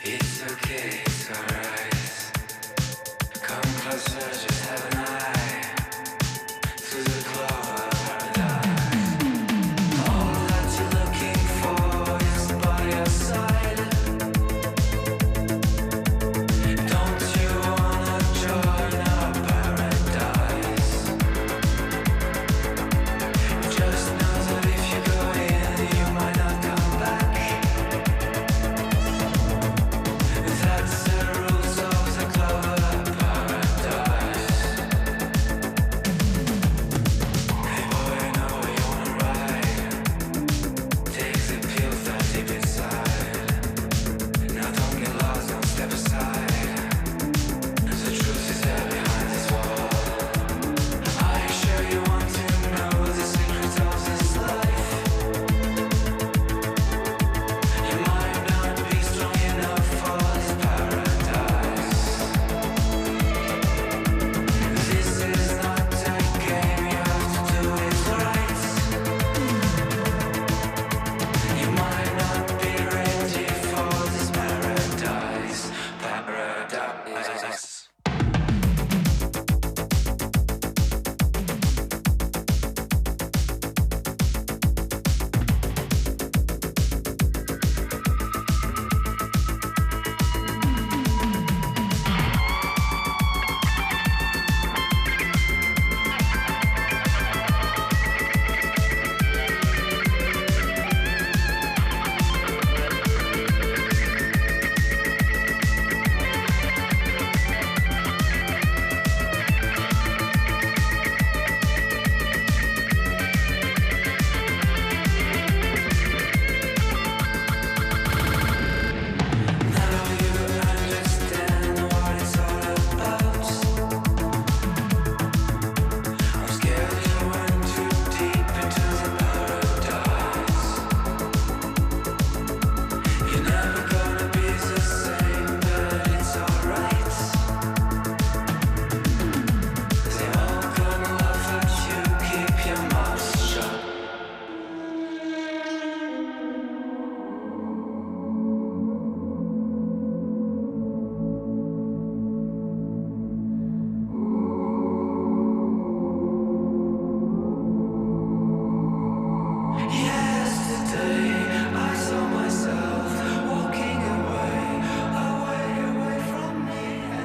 It's okay, it's alright. Come closer, just